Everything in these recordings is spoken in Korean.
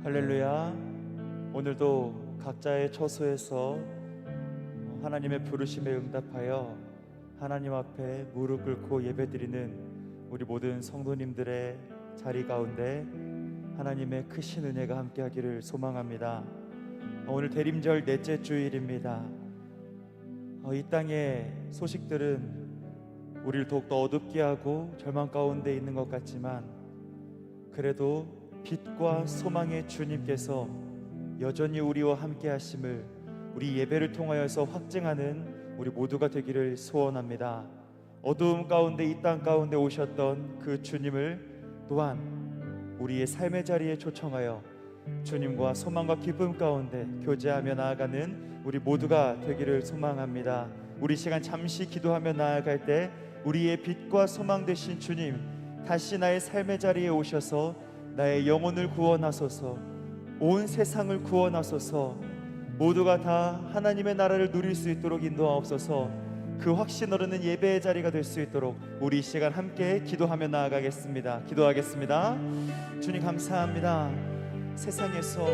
할렐루야. 오늘도 각자의 처소에서 하나님의 부르심에 응답하여 하나님 앞에 무릎 꿇고 예배드리는 우리 모든 성도님들의 자리 가운데 하나님의 크신 은혜가 함께하기를 소망합니다. 오늘 대림절 넷째 주일입니다. 이 땅의 소식들은 우리를 더욱더 어둡게 하고 절망 가운데 있는 것 같지만, 그래도 빛과 소망의 주님께서 여전히 우리와 함께 하심을 우리 예배를 통하여서 확증하는 우리 모두가 되기를 소원합니다. 어두움 가운데 이 땅 가운데 오셨던 그 주님을 또한 우리의 삶의 자리에 초청하여 주님과 소망과 기쁨 가운데 교제하며 나아가는 우리 모두가 되기를 소망합니다. 우리 시간 잠시 기도하며 나아갈 때 우리의 빛과 소망 되신 주님, 다시 나의 삶의 자리에 오셔서 나의 영혼을 구원하소서, 온 세상을 구원하소서, 모두가 다 하나님의 나라를 누릴 수 있도록 인도하옵소서. 그 확신 어르는 예배의 자리가 될 수 있도록 우리 이 시간 함께 기도하며 나아가겠습니다. 기도하겠습니다. 주님 감사합니다. 세상에서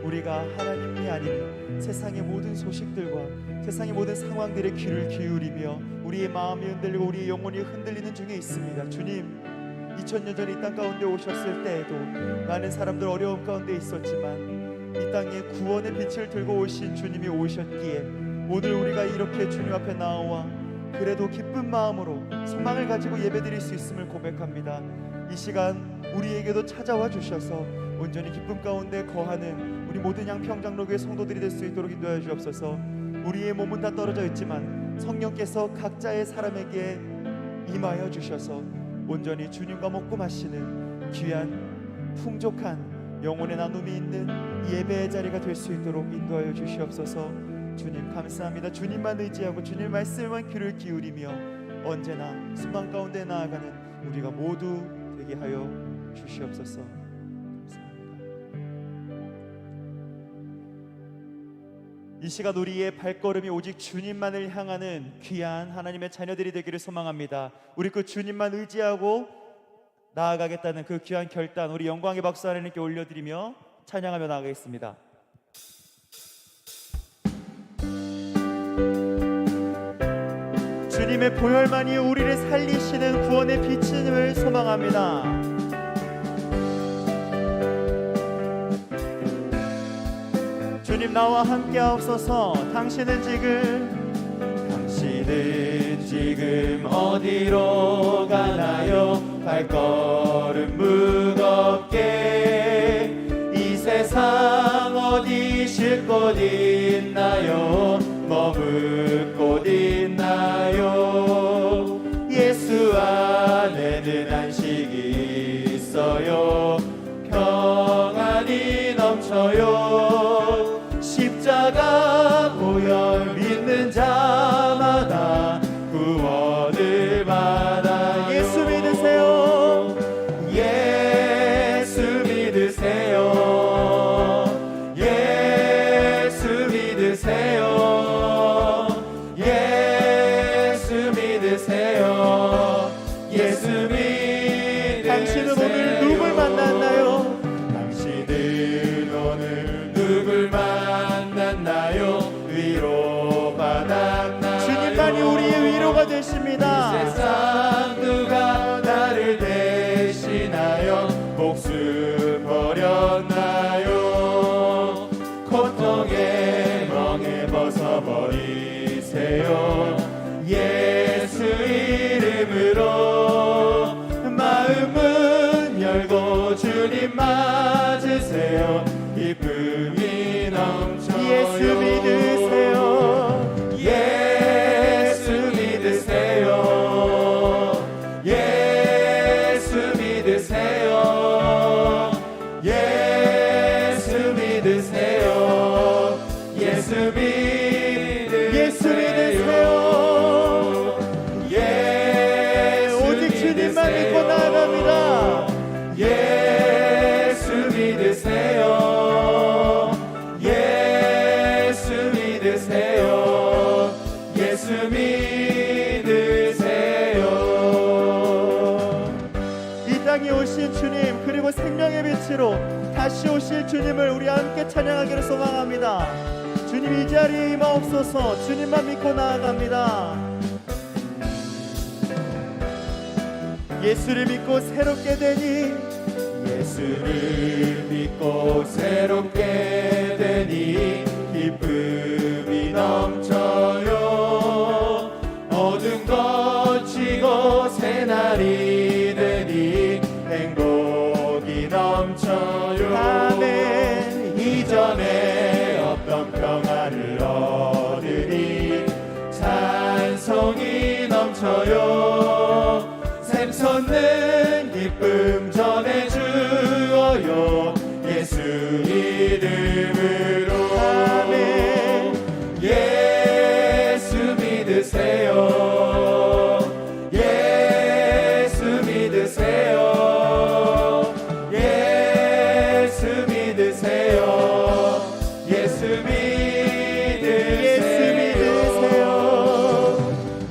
우리가 하나님이 아닌 세상의 모든 소식들과 세상의 모든 상황들에 귀를 기울이며 우리의 마음이 흔들리고 우리의 영혼이 흔들리는 중에 있습니다. 주님, 2000년 전에 이 땅 가운데 오셨을 때에도 많은 사람들 어려움 가운데 있었지만 이 땅에 구원의 빛을 들고 오신 주님이 오셨기에 오늘 우리가 이렇게 주님 앞에 나와 그래도 기쁜 마음으로 소망을 가지고 예배드릴 수 있음을 고백합니다. 이 시간 우리에게도 찾아와 주셔서 온전히 기쁨 가운데 거하는 우리 모든 양평장로교회 성도들이 될 수 있도록 인도하여 주옵소서. 우리의 몸은 다 떨어져 있지만 성령께서 각자의 사람에게 임하여 주셔서 온전히 주님과 먹고 마시는 귀한 풍족한 영혼의 나눔이 있는 예배의 자리가 될 수 있도록 인도하여 주시옵소서. 주님 감사합니다. 주님만 의지하고 주님 말씀만 귀를 기울이며 언제나 소망 가운데 나아가는 우리가 모두 되게 하여 주시옵소서. 이 시간 우리의 발걸음이 오직 주님만을 향하는 귀한 하나님의 자녀들이 되기를 소망합니다. 우리 그 주님만 의지하고 나아가겠다는 그 귀한 결단, 우리 영광의 박수 하나님께 올려드리며 찬양하며 나아가겠습니다. 주님의 보혈만이 우리를 살리시는 구원의 빛임을 소망합니다. 주님 나와 함께 하옵소서. 당신은 지금 어디로 가나요? 발걸음 무겁게 이 세상 어디 쉴 곳 있나요? 머물 곳 있나요? 예수 안에는 안식이 있어요. 평안이 넘쳐요. 십자가 보혈 믿는 자마다 구원을 받아요. 예수 믿으세요. 예수 믿으세요. 예수 믿으세요. 예수 믿으세요. 예수 믿으세요. 당신은 오늘 누굴 만났나요? 당신은 오늘 누굴 만났나요? 위로받았나요? 주님만이 우리의 위로가 되십니다. 이 세상 누가 나를 대신하여 목숨 버렸나요? 고통의 멍에 벗어버리세요. 예수 이름으로 마음은 열고 주님 맞으세요. 기쁨이 넘쳐 예수 믿으세요. 예수 믿으세요. 예수 믿으세요. 예수 믿으세요. 예수 믿으세요. 오직 주님만 믿고 나아갑니다. 예수 믿으세요. 예수 믿으세요. 예수 믿으세요. 이 땅에 오신 오신 주님, 그리고 생명의 빛으로 다시 오실 주님을 우리 함께 찬양하기를 소망합니다. 주님 이 자리에 임하옵소서. 주님만 믿고 나아갑니다. 예수를 믿고 새롭게 되니, 예수를 믿고 새롭게 되니 기쁨이 넘쳐요. 어둠 거치고 새날이 되니 행복이 넘쳐요. 아멘. 이전에 없던 평안을 얻으니 찬송이 넘쳐요. 샘솟는 기쁨 전해주어요. 예수 이름으로. 아멘. 예수 믿으세요. 예수 믿으세요. 예수 믿으세요. 예수 믿으세요.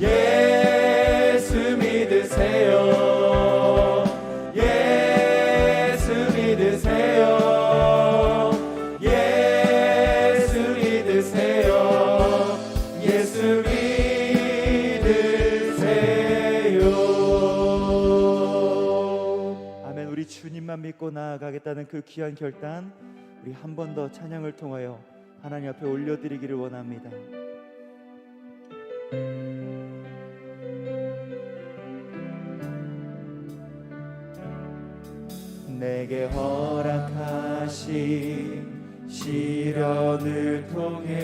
예수 믿으세요. 예수 믿으세요. 예수 믿으세요. 예수 믿으세요. 아멘. 우리 주님만 믿고 나아가겠다는 그 귀한 결단, 우리 한 번 더 찬양을 통하여 하나님 앞에 올려드리기를 원합니다. 내게 허락하신 시련을 통해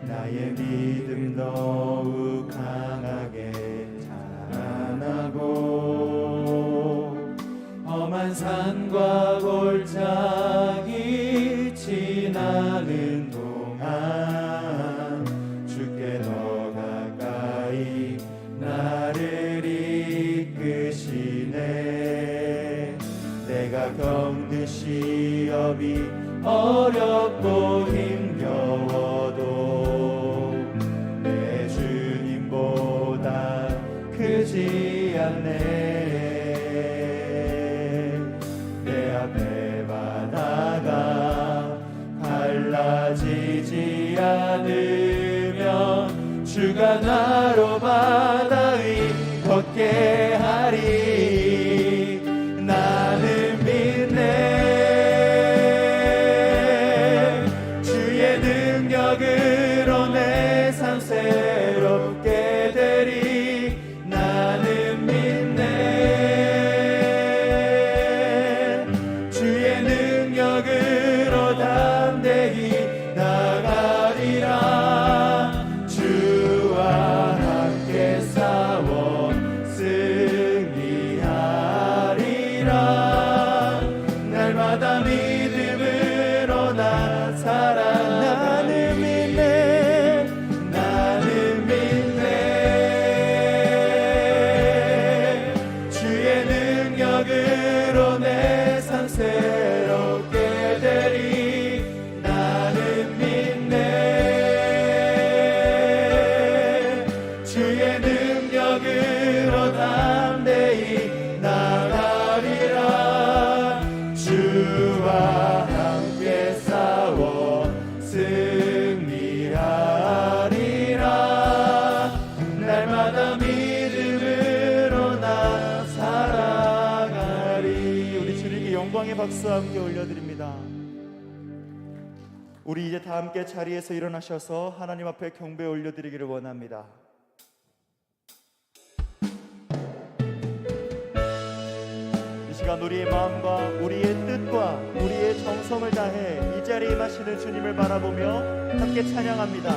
나의 믿음 더욱 강하게 자라나고, 험한 산과 골짜기 지나는 동안 주께 더 가까이 나를 이끄시네. 내가 겪는 시험이 어렵고 힘겨워도 내 주님보다 크지 않네. 내 앞에 바다가 갈라지지 않으면 주가 나로 바다 위 걷게 하리. 나는 믿네. 주의 능력으로 내 삶 새롭게 되리. 나는 믿네. 주의 능력으로 담대히 나가리라. 주와 함께 싸워 승리하리라. 날마다 믿음으로 나 살아나가리. 나는 믿네. 나는 믿네. 주의 능력으로 내 삶 새롭게 되리. 나는 믿네. 주의 능력으로 담대히 나가리라. 주와 함께 싸워 승리하리라. 날마다 믿음으로 나 살아가리. 우리 주님께 영광의 박수 함께 올려드립니다. 우리 이제 다 함께 자리에서 일어나셔서 하나님 앞에 경배 올려드리기를 원합니다. 이 시간 우리의 마음과 우리의 뜻과 우리의 정성을 다해 이 자리에 임하시는 주님을 바라보며 함께 찬양합니다.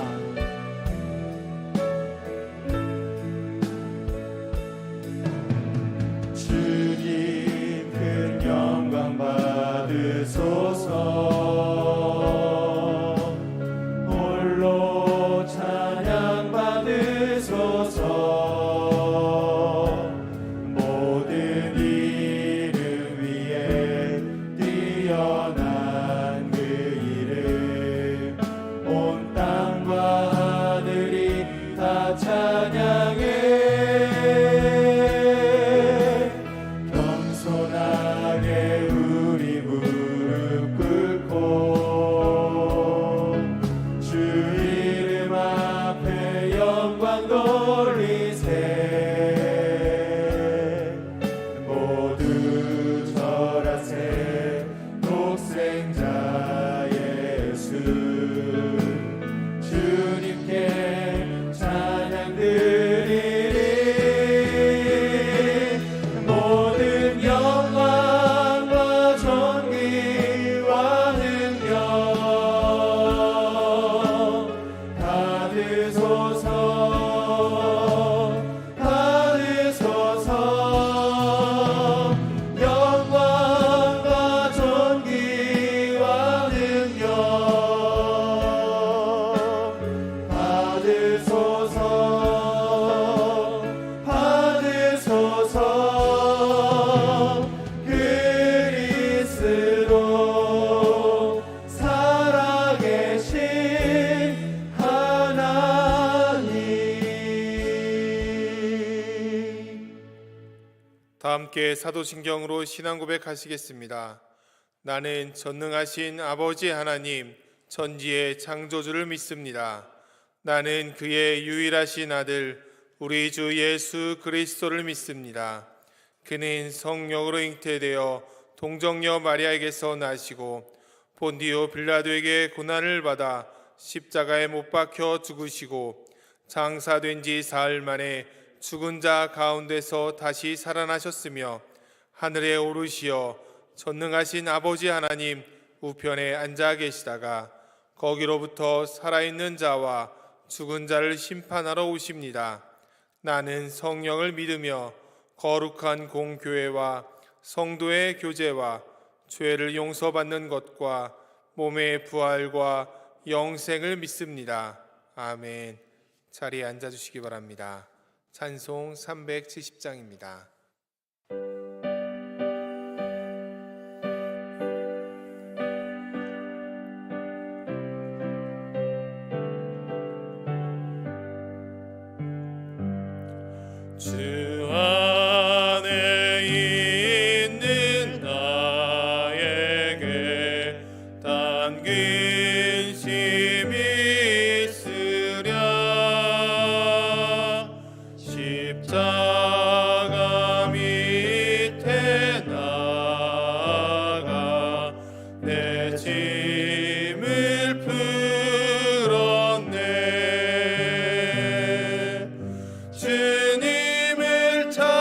주님 큰 영광 받으소서. 홀로 찬양 받으소서. 모든 이름 위에 뛰어난 그 이름 온 땅과 다 함께 사도신경으로 신앙 고백하시겠습니다. 나는 전능하신 아버지 하나님 천지의 창조주를 믿습니다. 나는 그의 유일하신 아들 우리 주 예수 그리스도를 믿습니다. 그는 성령으로 잉태되어 동정녀 마리아에게서 나시고 본디오 빌라도에게 고난을 받아 십자가에 못 박혀 죽으시고 장사된 지 사흘 만에 죽은 자 가운데서 다시 살아나셨으며 하늘에 오르시어 전능하신 아버지 하나님 우편에 앉아 계시다가 거기로부터 살아있는 자와 죽은 자를 심판하러 오십니다. 나는 성령을 믿으며 거룩한 공교회와 성도의 교제와 죄를 용서받는 것과 몸의 부활과 영생을 믿습니다. 아멘. 자리에 앉아주시기 바랍니다. 찬송 370장입니다. 주 안에 있는 나에게 단 근심이 있으랴 십자가 밑에 나가 내 짐을 풀었네 주님을 찾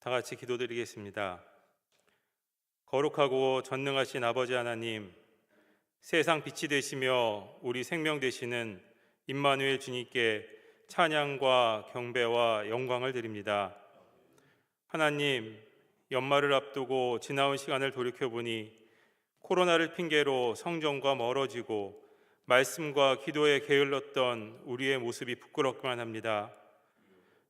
다 같이 기도드리겠습니다. 거룩하고 전능하신 아버지 하나님, 세상 빛이 되시며 우리 생명 되시는 임마누엘 주님께 찬양과 경배와 영광을 드립니다. 하나님, 연말을 앞두고 지나온 시간을 돌이켜보니 코로나를 핑계로 성전과 멀어지고 말씀과 기도에 게을렀던 우리의 모습이 부끄럽기만 합니다.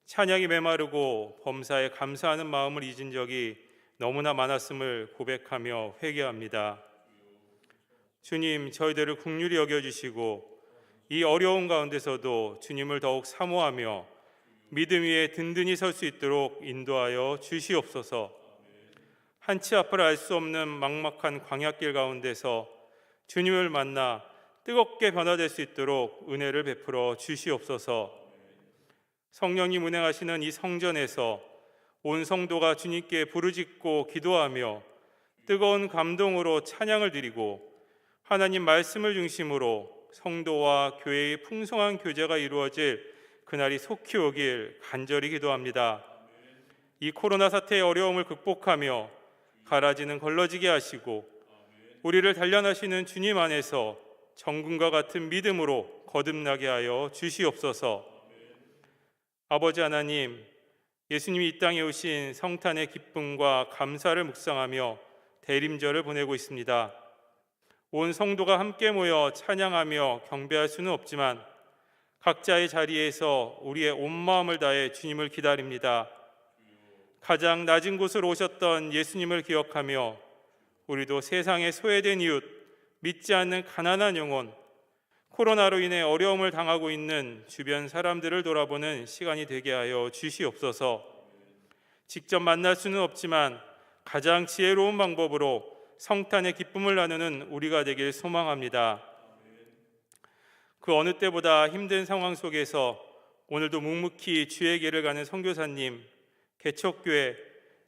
찬양이 메마르고 범사에 감사하는 마음을 잊은 적이 너무나 많았음을 고백하며 회개합니다. 주님, 저희들을 긍휼히 여겨주시고 이 어려운 가운데서도 주님을 더욱 사모하며 믿음 위에 든든히 설 수 있도록 인도하여 주시옵소서. 한치 앞을 알 수 없는 막막한 광야길 가운데서 주님을 만나 뜨겁게 변화될 수 있도록 은혜를 베풀어 주시옵소서. 성령님 운행하시는 이 성전에서 온 성도가 주님께 부르짖고 기도하며 뜨거운 감동으로 찬양을 드리고 하나님 말씀을 중심으로 성도와 교회의 풍성한 교제가 이루어질 그날이 속히 오길 간절히 기도합니다. 이 코로나 사태의 어려움을 극복하며 가라지는 걸러지게 하시고 우리를 단련하시는 주님 안에서 정금과 같은 믿음으로 거듭나게 하여 주시옵소서. 아버지 하나님, 예수님이 이 땅에 오신 성탄의 기쁨과 감사를 묵상하며 대림절을 보내고 있습니다. 온 성도가 함께 모여 찬양하며 경배할 수는 없지만 각자의 자리에서 우리의 온 마음을 다해 주님을 기다립니다. 가장 낮은 곳으로 오셨던 예수님을 기억하며 우리도 세상에 소외된 이웃, 믿지 않는 가난한 영혼, 코로나로 인해 어려움을 당하고 있는 주변 사람들을 돌아보는 시간이 되게 하여 주시옵소서. 직접 만날 수는 없지만 가장 지혜로운 방법으로 성탄의 기쁨을 나누는 우리가 되길 소망합니다. 그 어느 때보다 힘든 상황 속에서 오늘도 묵묵히 주의 길을 가는 선교사님, 개척교회,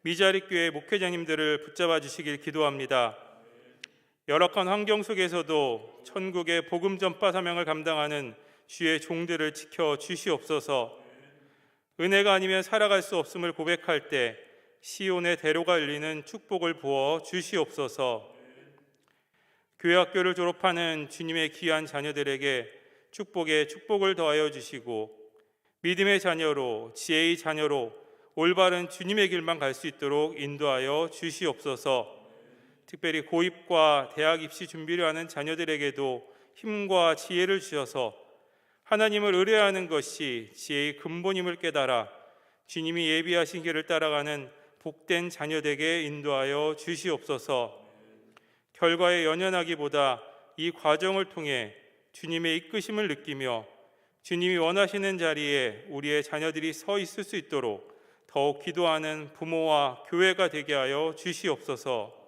미자립교회 목회자님들을 붙잡아 주시길 기도합니다. 열악한 환경 속에서도 천국의 복음 전파 사명을 감당하는 주의 종들을 지켜 주시옵소서. 은혜가 아니면 살아갈 수 없음을 고백할 때 시온의 대로가 열리는 축복을 부어 주시옵소서. 교회 학교를 졸업하는 주님의 귀한 자녀들에게 축복에 축복을 더하여 주시고 믿음의 자녀로, 지혜의 자녀로 올바른 주님의 길만 갈 수 있도록 인도하여 주시옵소서. 특별히 고입과 대학 입시 준비를 하는 자녀들에게도 힘과 지혜를 주셔서 하나님을 의뢰하는 것이 지혜의 근본임을 깨달아 주님이 예비하신 길을 따라가는 복된 자녀되게 인도하여 주시옵소서. 결과에 연연하기보다 이 과정을 통해 주님의 이끄심을 느끼며 주님이 원하시는 자리에 우리의 자녀들이 서 있을 수 있도록 더욱 기도하는 부모와 교회가 되게 하여 주시옵소서.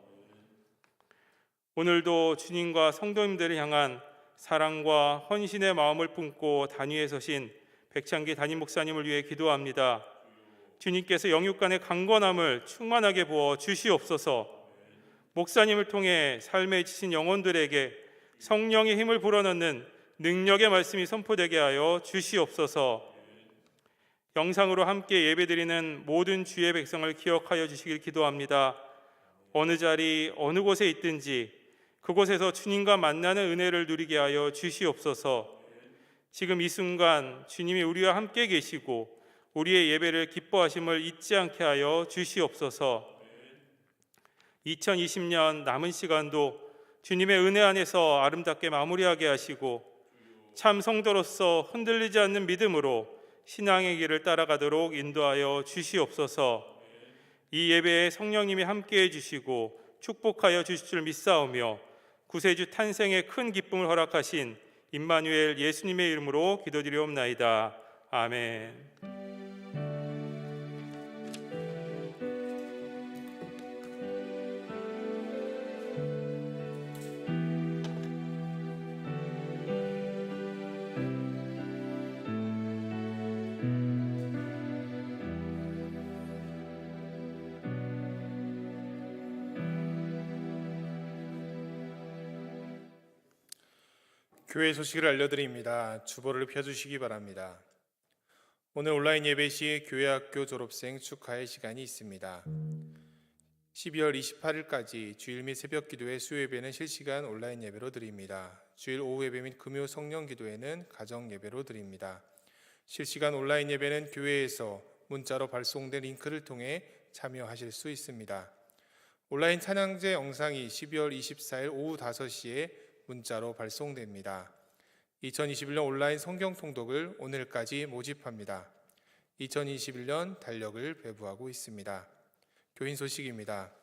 오늘도 주님과 성도님들을 향한 사랑과 헌신의 마음을 품고 단위에 서신 백창기 담임 목사님을 위해 기도합니다. 주님께서 영육간의 강건함을 충만하게 부어 주시옵소서. 목사님을 통해 삶에 지친 영혼들에게 성령의 힘을 불어넣는 능력의 말씀이 선포되게 하여 주시옵소서. 영상으로 함께 예배드리는 모든 주의 백성을 기억하여 주시길 기도합니다. 어느 자리 어느 곳에 있든지 그곳에서 주님과 만나는 은혜를 누리게 하여 주시옵소서. 지금 이 순간 주님이 우리와 함께 계시고 우리의 예배를 기뻐하심을 잊지 않게 하여 주시옵소서. 2020년 남은 시간도 주님의 은혜 안에서 아름답게 마무리하게 하시고 참 성도로서 흔들리지 않는 믿음으로 신앙의 길을 따라가도록 인도하여 주시옵소서. 이 예배에 성령님이 함께해 주시고 축복하여 주실 줄 믿사오며 구세주 탄생의 큰 기쁨을 허락하신 임마누엘 예수님의 이름으로 기도드리옵나이다. 아멘. 교회 소식을 알려드립니다. 주보를 펴주시기 바랍니다. 오늘 온라인 예배 시 교회학교 졸업생 축하의 시간이 있습니다. 12월 28일까지 주일 및 새벽 기도회 수요 예배는 실시간 온라인 예배로 드립니다. 주일 오후 예배 및 금요 성령 기도회는 가정 예배로 드립니다. 실시간 온라인 예배는 교회에서 문자로 발송된 링크를 통해 참여하실 수 있습니다. 온라인 찬양제 영상이 12월 24일 오후 5시에 문자로 발송됩니다. 2021년 온라인 성경 통독을 오늘까지 모집합니다. 2021년 달력을 배부하고 있습니다. 교인 소식입니다.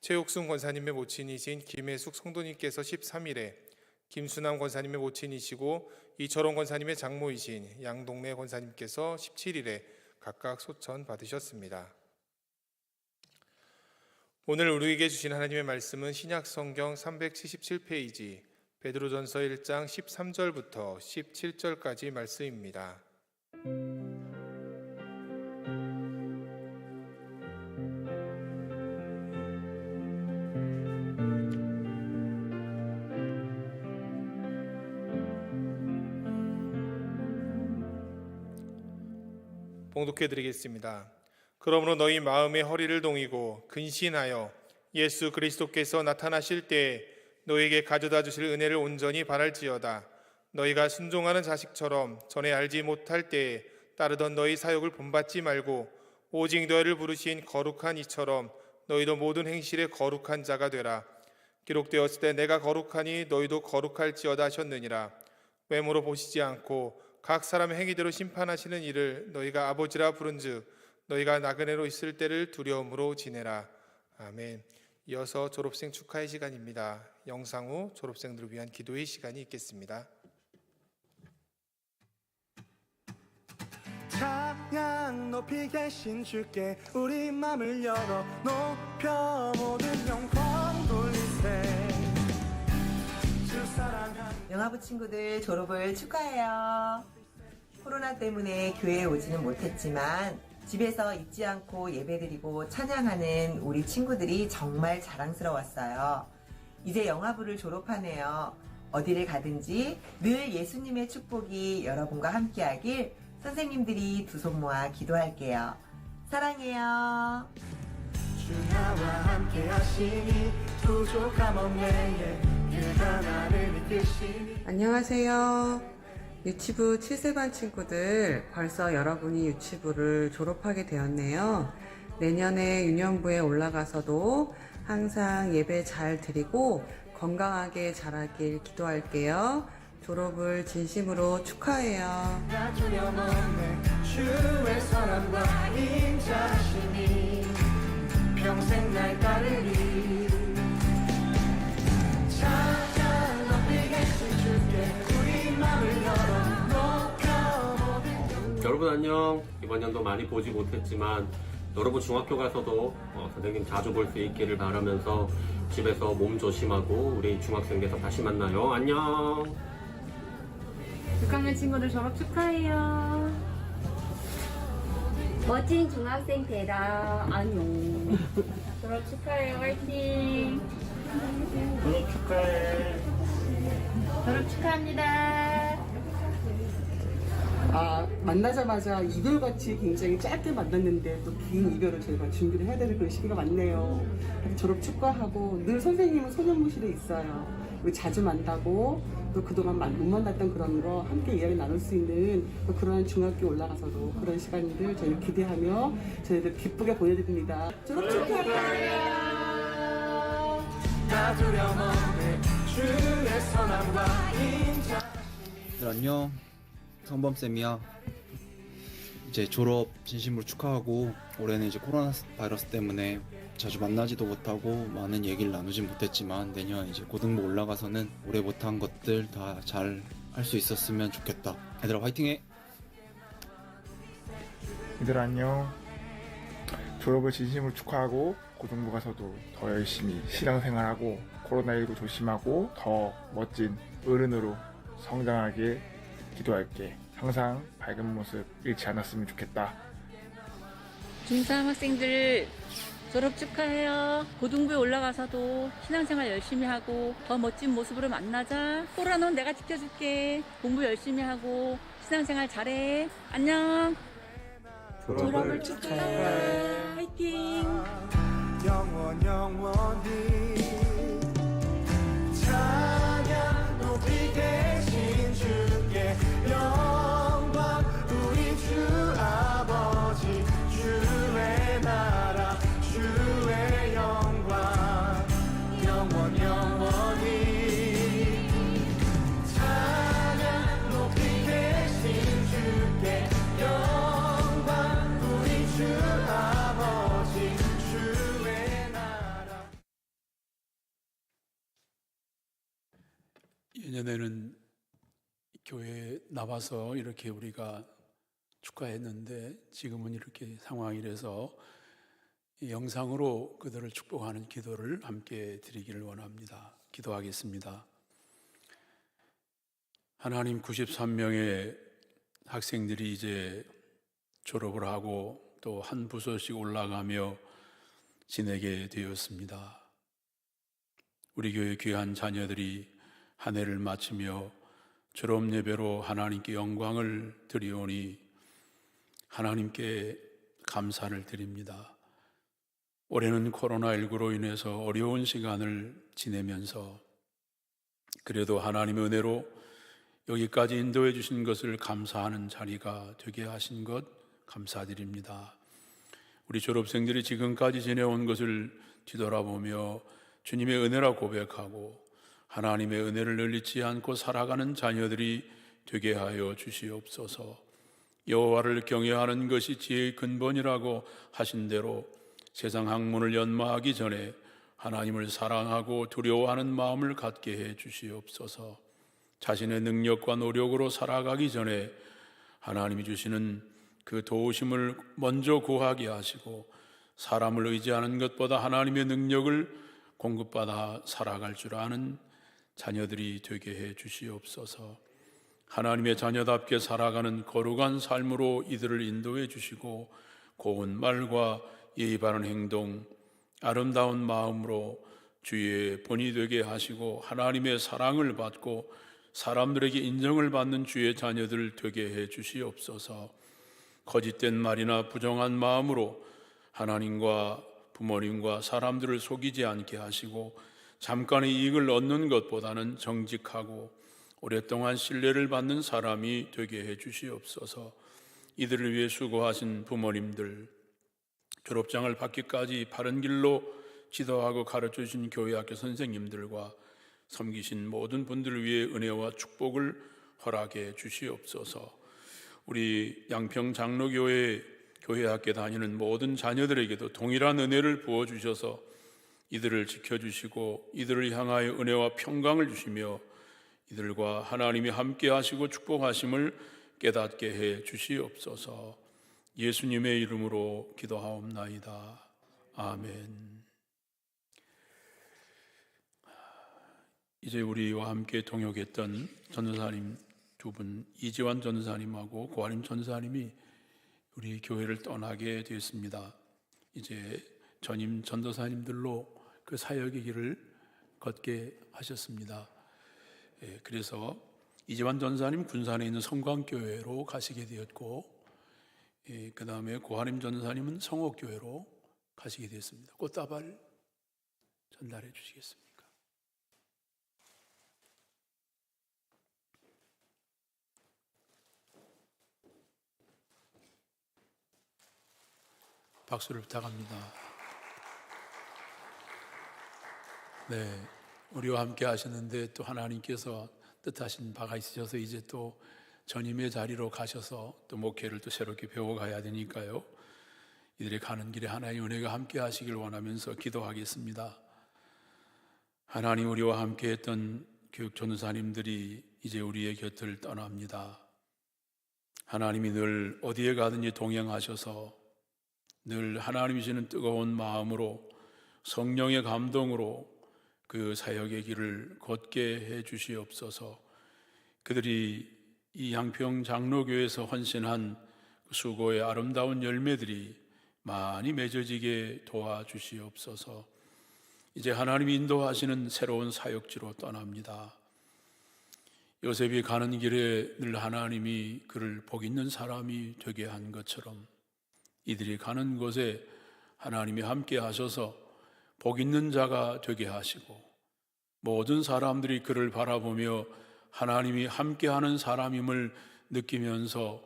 최옥순 권사님의 모친이신 김혜숙 성도님께서 13일에 김순남 권사님의 모친이시고 이철원 권사님의 장모이신 양동래 권사님께서 17일에 각각 소천 받으셨습니다. 오늘 우리에게 주신 하나님의 말씀은 신약 성경 377페이지 베드로전서 1장 13절부터 17절까지 말씀입니다. 봉독해 드리겠습니다. 그러므로 너희 마음의 허리를 동이고 근신하여 예수 그리스도께서 나타나실 때에 너희에게 가져다 주실 은혜를 온전히 바랄지어다. 너희가 순종하는 자식처럼 전에 알지 못할 때에 따르던 너희 사욕을 본받지 말고 오직 너희를 부르신 거룩한 이처럼 너희도 모든 행실에 거룩한 자가 되라. 기록되었을 때 내가 거룩하니 너희도 거룩할지어다 하셨느니라. 외모로 보시지 않고 각 사람의 행위대로 심판하시는 이를 너희가 아버지라 부른즉 너희가 나그네로 있을 때를 두려움으로 지내라. 아멘. 이어서 졸업생 축하의 시간입니다. 영상 후 졸업생들을 위한 기도의 시간이 있겠습니다. 찬양 높이 계신 주께 우리 맘을 열어 높여 모든 영광 돌리세. 주 사랑하는 영화부 친구들 졸업을 축하해요. 코로나 때문에 교회에 오지는 못했지만 집에서 잊지 않고 예배드리고 찬양하는 우리 친구들이 정말 자랑스러웠어요. 이제 영화부를 졸업하네요. 어디를 가든지 늘 예수님의 축복이 여러분과 함께하길 선생님들이 두 손 모아 기도할게요. 사랑해요. 주 나와 함께 하시니 부족함 없네. 그가 나를 이끄시니. 안녕하세요. 유치부 7세반 친구들, 벌써 여러분이 유치부를 졸업하게 되었네요. 내년에 유년부에 올라가서도 항상 예배 잘 드리고 건강하게 자라길 기도할게요. 졸업을 진심으로 축하해요. 나 두려움 없네. 주의 사랑과 인자심이 평생 날 따르리. 찬양 높이 계신 주께 우리 맘을 열어 높여 모든 여러분 안녕. 이번 연도 많이 보지 못했지만 여러분 중학교 가서도 선생님 자주 볼 수 있기를 바라면서 집에서 몸 조심하고 우리 중학생께서 다시 만나요. 안녕. 6학년 친구들 졸업 축하해요. 멋진 중학생 되라. 안녕. 졸업 축하해요. 화이팅. 졸업 축하해. 졸업 축하합니다. 만나자마자 이별같이 굉장히 짧게 만났는데 또 긴 이별을 저희가 준비를 해야 되는 그런 시기가 많네요. 졸업 축하하고 늘 선생님은 소년무실에 있어요. 우리 자주 만나고 또 그동안 못 만났던 그런 거 함께 이야기 나눌 수 있는 또 그런 중학교 올라가서도 그런 시간들 저희 기대하며 저희들 기쁘게 보내드립니다. 졸업 축하해요. 나 두려움 없네. 주의 선함과 인자. 안녕, 성범쌤이야. 이제 졸업 진심으로 축하하고 올해는 이제 코로나 바이러스 때문에 자주 만나지도 못하고 많은 얘기를 나누진 못했지만 내년 이제 고등부 올라가서는 올해 못한 것들 다 잘 할 수 있었으면 좋겠다. 얘들아 화이팅해. 얘들 안녕. 졸업을 진심으로 축하하고 고등부 가서도 더 열심히 신앙생활하고 코로나19 조심하고 더 멋진 어른으로 성장하길 기도할게. 항상 밝은 모습 잃지 않았으면 좋겠다. 중3 학생들 졸업 축하해요. 고등부에 올라가서도 신앙생활 열심히 하고 더 멋진 모습으로 만나자. 코로나는 내가 지켜줄게. 공부 열심히 하고 신앙생활 잘해. 안녕. 졸업을 축하해. 화이팅. 영원히 찬양 높이 계신 주께 영광 우리 주 아버지 주의 나라 주의 영광 영원히 찬양 높이 계신 주께 영광 우리 주 아버지 주의 나라. 예년에는 교회에 나와서 이렇게 우리가 축하했는데 지금은 이렇게 상황이라서 영상으로 그들을 축복하는 기도를 함께 드리기를 원합니다. 기도하겠습니다. 하나님, 93명의 학생들이 이제 졸업을 하고 또 한 부서씩 올라가며 지내게 되었습니다. 우리 교회 귀한 자녀들이 한 해를 마치며 졸업 예배로 하나님께 영광을 드리오니 하나님께 감사를 드립니다. 올해는 코로나19로 인해서 어려운 시간을 지내면서 그래도 하나님의 은혜로 여기까지 인도해 주신 것을 감사하는 자리가 되게 하신 것 감사드립니다. 우리 졸업생들이 지금까지 지내온 것을 뒤돌아보며 주님의 은혜라 고백하고 하나님의 은혜를 늘 잊지 않고 살아가는 자녀들이 되게 하여 주시옵소서. 여호와를 경외하는 것이 지혜의 근본이라고 하신 대로 세상 학문을 연마하기 전에 하나님을 사랑하고 두려워하는 마음을 갖게 해 주시옵소서. 자신의 능력과 노력으로 살아가기 전에 하나님이 주시는 그 도우심을 먼저 구하게 하시고 사람을 의지하는 것보다 하나님의 능력을 공급받아 살아갈 줄 아는 자녀들이 되게 해 주시옵소서. 하나님의 자녀답게 살아가는 거룩한 삶으로 이들을 인도해 주시고 고운 말과 예의 바른 행동, 아름다운 마음으로 주의 본이 되게 하시고 하나님의 사랑을 받고 사람들에게 인정을 받는 주의 자녀들 되게 해 주시옵소서. 거짓된 말이나 부정한 마음으로 하나님과 부모님과 사람들을 속이지 않게 하시고 잠깐의 이익을 얻는 것보다는 정직하고 오랫동안 신뢰를 받는 사람이 되게 해 주시옵소서. 이들을 위해 수고하신 부모님들, 졸업장을 받기까지 바른 길로 지도하고 가르쳐 주신 교회학교 선생님들과 섬기신 모든 분들을 위해 은혜와 축복을 허락해 주시옵소서. 우리 양평 장로교회 교회학교 다니는 모든 자녀들에게도 동일한 은혜를 부어주셔서 이들을 지켜주시고 이들을 향하여 은혜와 평강을 주시며 이들과 하나님이 함께 하시고 축복하심을 깨닫게 해 주시옵소서. 예수님의 이름으로 기도하옵나이다. 아멘. 이제 우리와 함께 동역했던 전도사님 두 분, 이지환 전도사님하고 고아림 전도사님이 우리 교회를 떠나게 되었습니다. 이제 전임 전도사님들로 그 사역의 길을 걷게 하셨습니다. 그래서 이지환 전도사님 군산에 있는 성광교회로 가시게 되었고, 그 다음에 고아림 전도사님은 성옥교회로 가시게 되었습니다. 꽃다발 전달해 주시겠습니까? 박수를 부탁합니다. 네, 우리와 함께 하셨는데 또 하나님께서 뜻하신 바가 있으셔서 이제 또 전임의 자리로 가셔서 또 목회를 또 새롭게 배워가야 되니까요. 이들이 가는 길에 하나님의 은혜가 함께 하시길 원하면서 기도하겠습니다. 하나님, 우리와 함께 했던 교육 전도사님들이 이제 우리의 곁을 떠납니다. 하나님이 늘 어디에 가든지 동행하셔서 늘 하나님이 주시는 뜨거운 마음으로 성령의 감동으로 그 사역의 길을 걷게 해 주시옵소서. 그들이 이 양평 장로교회에서 헌신한 수고의 아름다운 열매들이 많이 맺어지게 도와주시옵소서. 이제 하나님이 인도하시는 새로운 사역지로 떠납니다. 요셉이 가는 길에 늘 하나님이 그를 복 있는 사람이 되게 한 것처럼 이들이 가는 곳에 하나님이 함께 하셔서 복 있는 자가 되게 하시고 모든 사람들이 그를 바라보며 하나님이 함께하는 사람임을 느끼면서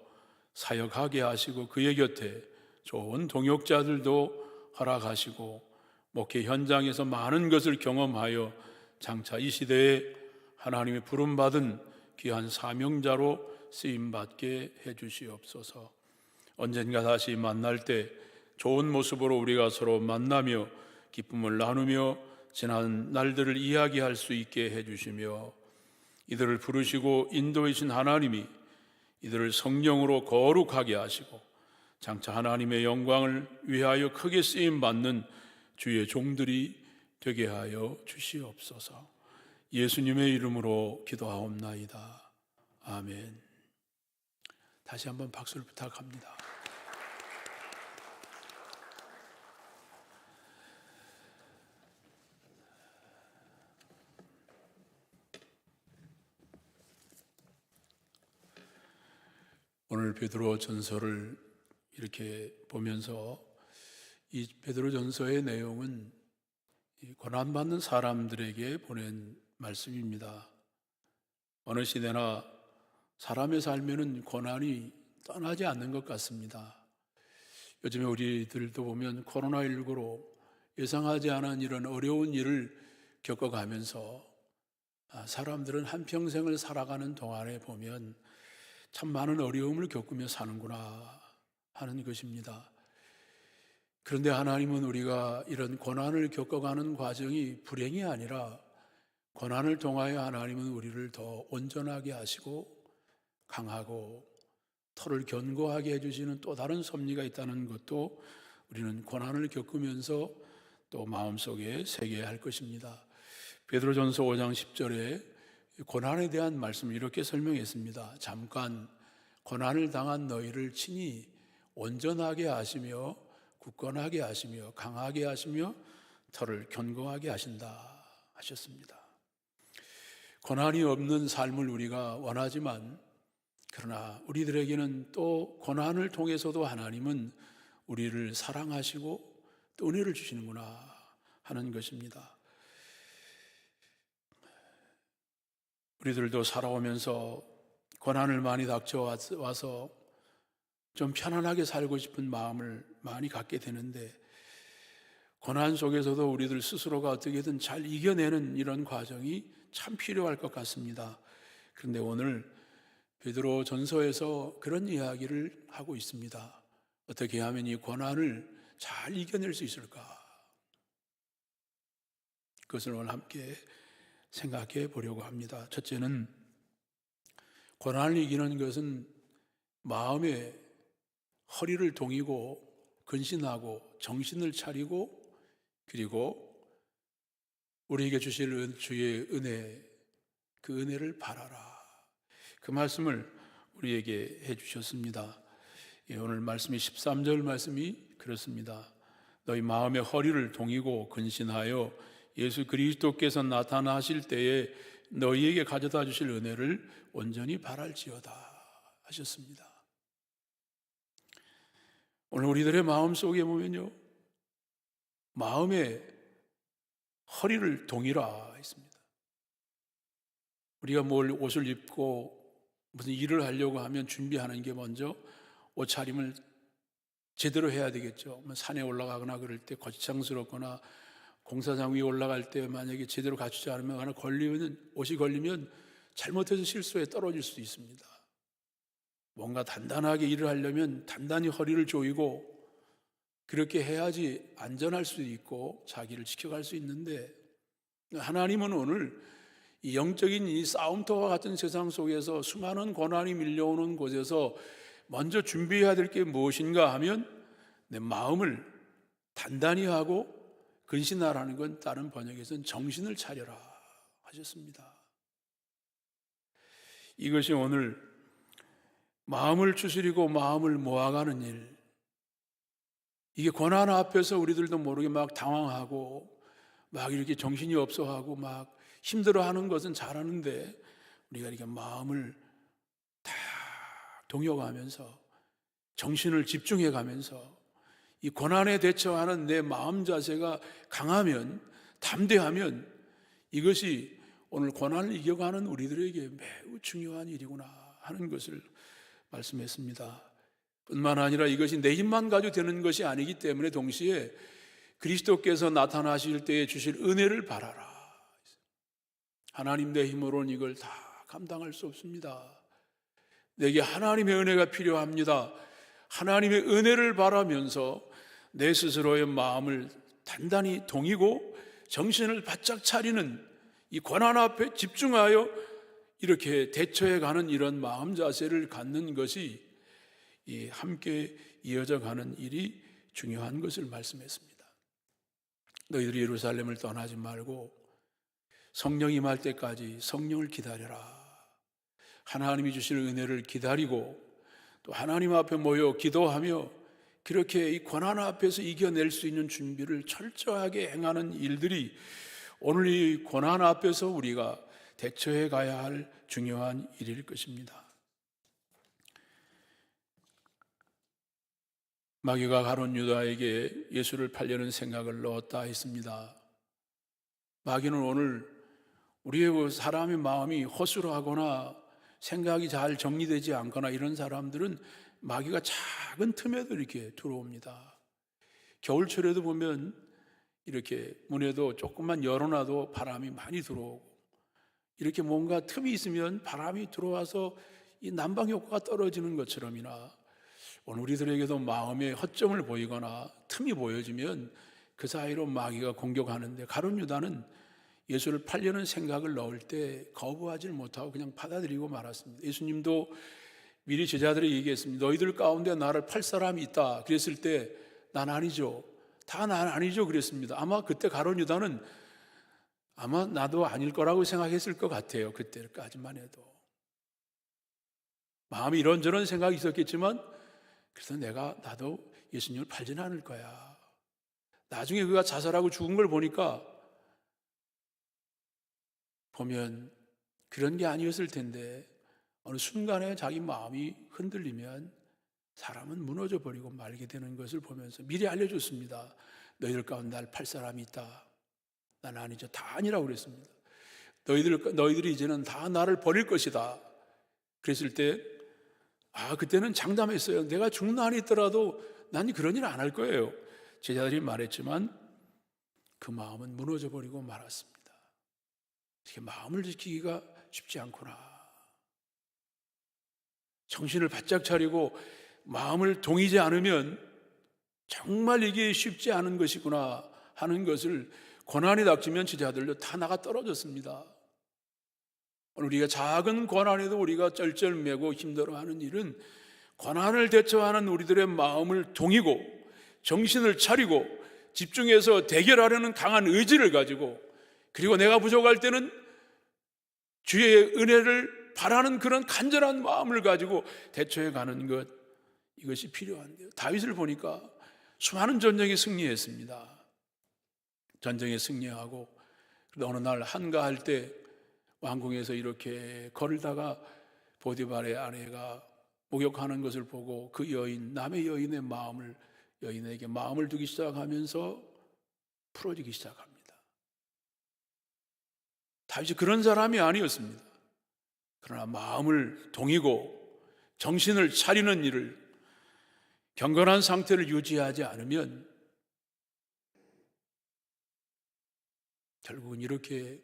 사역하게 하시고 그의 곁에 좋은 동역자들도 허락하시고 목회 현장에서 많은 것을 경험하여 장차 이 시대에 하나님의 부름받은 귀한 사명자로 쓰임받게 해주시옵소서. 언젠가 다시 만날 때 좋은 모습으로 우리가 서로 만나며 기쁨을 나누며 지난 날들을 이야기할 수 있게 해주시며 이들을 부르시고 인도이신 하나님이 이들을 성령으로 거룩하게 하시고 장차 하나님의 영광을 위하여 크게 쓰임받는 주의 종들이 되게 하여 주시옵소서. 예수님의 이름으로 기도하옵나이다. 아멘. 다시 한번 박수를 부탁합니다. 오늘 베드로 전서를 이렇게 보면서 이 베드로 전서의 내용은 고난받는 사람들에게 보낸 말씀입니다. 어느 시대나 사람의 삶에는 고난이 떠나지 않는 것 같습니다. 요즘에 우리들도 보면 코로나19로 예상하지 않은 이런 어려운 일을 겪어가면서 사람들은 한평생을 살아가는 동안에 보면 참 많은 어려움을 겪으며 사는구나 하는 것입니다. 그런데 하나님은 우리가 이런 고난을 겪어가는 과정이 불행이 아니라 고난을 통하여 하나님은 우리를 더 온전하게 하시고 강하고 터를 견고하게 해주시는 또 다른 섭리가 있다는 것도 우리는 고난을 겪으면서 또 마음속에 새겨야 할 것입니다. 베드로전서 5장 10절에 고난에 대한 말씀을 이렇게 설명했습니다. 잠깐 고난을 당한 너희를 친히 온전하게 하시며 굳건하게 하시며 강하게 하시며 터를 견고하게 하신다 하셨습니다. 고난이 없는 삶을 우리가 원하지만 그러나 우리들에게는 또 고난을 통해서도 하나님은 우리를 사랑하시고 또 은혜를 주시는구나 하는 것입니다. 우리들도 살아오면서 고난을 많이 닥쳐와서 좀 편안하게 살고 싶은 마음을 많이 갖게 되는데 고난 속에서도 우리들 스스로가 어떻게든 잘 이겨내는 이런 과정이 참 필요할 것 같습니다. 그런데 오늘 베드로 전서에서 그런 이야기를 하고 있습니다. 어떻게 하면 이 고난을 잘 이겨낼 수 있을까? 그것을 오늘 함께 생각해 보려고 합니다. 첫째는 고난을 이기는 것은 마음의 허리를 동이고 근신하고 정신을 차리고 그리고 우리에게 주실 주의 은혜, 그 은혜를 바라라. 그 말씀을 우리에게 해주셨습니다. 오늘 말씀이 13절 말씀이 그렇습니다. 너희 마음의 허리를 동이고 근신하여 예수 그리스도께서 나타나실 때에 너희에게 가져다 주실 은혜를 온전히 바랄지어다 하셨습니다. 오늘 우리들의 마음속에 보면요, 마음의 허리를 동이라 했습니다. 우리가 옷을 입고 무슨 일을 하려고 하면 준비하는 게 먼저 옷차림을 제대로 해야 되겠죠. 산에 올라가거나 그럴 때 거창스럽거나 공사장 위에 올라갈 때 만약에 제대로 갖추지 않으면 하나 옷이 걸리면 잘못해서 실수에 떨어질 수도 있습니다. 뭔가 단단하게 일을 하려면 단단히 허리를 조이고 그렇게 해야지 안전할 수도 있고 자기를 지켜갈 수 있는데 하나님은 오늘 이 영적인 이 싸움터와 같은 세상 속에서 수많은 고난이 밀려오는 곳에서 먼저 준비해야 될 게 무엇인가 하면 내 마음을 단단히 하고 근신하라는 건 다른 번역에서는 정신을 차려라 하셨습니다. 이것이 오늘 마음을 추스리고 마음을 모아가는 일, 이게 고난 앞에서 우리들도 모르게 막 당황하고 막 이렇게 정신이 없어하고 막 힘들어하는 것은 잘하는데 우리가 이렇게 마음을 다 동요가면서 정신을 집중해가면서 이 고난에 대처하는 내 마음 자세가 강하면, 담대하면 이것이 오늘 고난을 이겨가는 우리들에게 매우 중요한 일이구나 하는 것을 말씀했습니다. 뿐만 아니라 이것이 내 힘만 가지고 되는 것이 아니기 때문에 동시에 그리스도께서 나타나실 때에 주실 은혜를 바라라. 하나님 내 힘으로는 이걸 다 감당할 수 없습니다. 내게 하나님의 은혜가 필요합니다. 하나님의 은혜를 바라면서 내 스스로의 마음을 단단히 동이고 정신을 바짝 차리는 이 고난 앞에 집중하여 이렇게 대처해 가는 이런 마음 자세를 갖는 것이 이 함께 이어져 가는 일이 중요한 것을 말씀했습니다. 너희들이 예루살렘을 떠나지 말고 성령 임할 때까지 성령을 기다려라. 하나님이 주실 은혜를 기다리고 또 하나님 앞에 모여 기도하며 그렇게 이 고난 앞에서 이겨낼 수 있는 준비를 철저하게 행하는 일들이 오늘 이 고난 앞에서 우리가 대처해 가야 할 중요한 일일 것입니다. 마귀가 가룟 유다에게 예수를 팔려는 생각을 넣었다 했습니다. 마귀는 오늘 우리의 사람의 마음이 허술하거나 생각이 잘 정리되지 않거나 이런 사람들은 마귀가 작은 틈에도 이렇게 들어옵니다. 겨울철에도 보면 이렇게 문에도 조금만 열어놔도 바람이 많이 들어오고 이렇게 뭔가 틈이 있으면 바람이 들어와서 이 난방 효과가 떨어지는 것처럼이나 오늘 우리들에게도 마음에 허점을 보이거나 틈이 보여지면 그 사이로 마귀가 공격하는데 가룟 유다는 예수를 팔려는 생각을 넣을 때 거부하지 못하고 그냥 받아들이고 말았습니다. 예수님도 미리 제자들에게 얘기했습니다. 너희들 가운데 나를 팔 사람이 있다. 그랬을 때 난 아니죠. 다 난 아니죠. 그랬습니다. 아마 그때 가룟 유다는 아마 나도 아닐 거라고 생각했을 것 같아요. 그때까지만 해도. 마음이 이런저런 생각이 있었겠지만 그래서 나도 예수님을 팔지는 않을 거야. 나중에 그가 자살하고 죽은 걸 보니까 보면 그런 게 아니었을 텐데 어느 순간에 자기 마음이 흔들리면 사람은 무너져 버리고 말게 되는 것을 보면서 미리 알려줬습니다. 너희들 가운데 날 팔 사람이 있다. 난 아니죠. 다 아니라고 그랬습니다. 너희들이 이제는 다 나를 버릴 것이다. 그랬을 때 그때는 장담했어요. 내가 죽는 한이 있더라도 난 그런 일 안 할 거예요. 제자들이 말했지만 그 마음은 무너져 버리고 말았습니다. 이렇게 마음을 지키기가 쉽지 않구나. 정신을 바짝 차리고 마음을 동이지 않으면 정말 이게 쉽지 않은 것이구나 하는 것을 고난이 닥치면 제자들도 다 나가 떨어졌습니다. 오늘 우리가 작은 고난에도 우리가 쩔쩔매고 힘들어하는 일은 고난을 대처하는 우리들의 마음을 동이고 정신을 차리고 집중해서 대결하려는 강한 의지를 가지고 그리고 내가 부족할 때는 주의 은혜를 바라는 그런 간절한 마음을 가지고 대처해 가는 것, 이것이 필요한데요. 다윗을 보니까 수많은 전쟁에 승리했습니다. 전쟁에 승리하고 어느 날 한가할 때 왕궁에서 이렇게 걸다가 보디발의 아내가 목욕하는 것을 보고 그 여인, 남의 여인에게 마음을 두기 시작하면서 풀어지기 시작합니다. 다윗이 그런 사람이 아니었습니다. 그러나 마음을 동이고 정신을 차리는 일을 경건한 상태를 유지하지 않으면 결국은 이렇게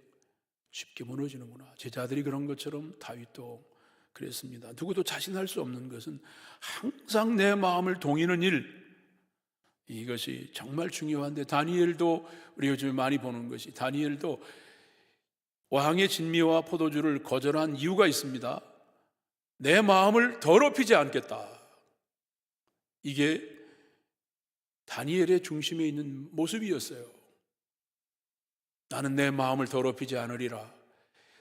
쉽게 무너지는구나. 제자들이 그런 것처럼 다윗도 그랬습니다. 누구도 자신할 수 없는 것은 항상 내 마음을 동이는 일, 이것이 정말 중요한데 다니엘도 우리 요즘에 많이 보는 것이 다니엘도 왕의 진미와 포도주를 거절한 이유가 있습니다. 내 마음을 더럽히지 않겠다. 이게 다니엘의 중심에 있는 모습이었어요. 나는 내 마음을 더럽히지 않으리라.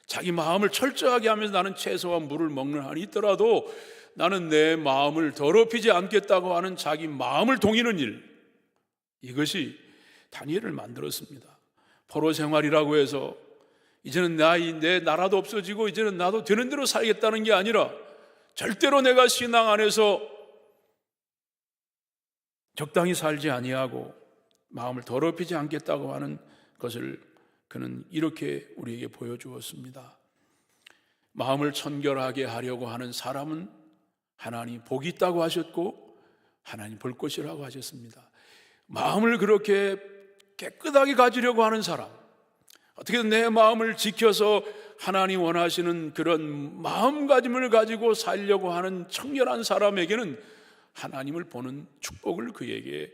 자기 마음을 철저하게 하면서 나는 채소와 물을 먹는 한이 있더라도 나는 내 마음을 더럽히지 않겠다고 하는 자기 마음을 동이는 일, 이것이 다니엘을 만들었습니다. 포로 생활이라고 해서 이제는 내 나라도 없어지고 이제는 나도 되는 대로 살겠다는 게 아니라 절대로 내가 신앙 안에서 적당히 살지 아니하고 마음을 더럽히지 않겠다고 하는 것을 그는 이렇게 우리에게 보여주었습니다. 마음을 청결하게 하려고 하는 사람은 하나님 복이 있다고 하셨고 하나님 볼 것이라고 하셨습니다. 마음을 그렇게 깨끗하게 가지려고 하는 사람, 어떻게든 내 마음을 지켜서 하나님 원하시는 그런 마음가짐을 가지고 살려고 하는 청결한 사람에게는 하나님을 보는 축복을 그에게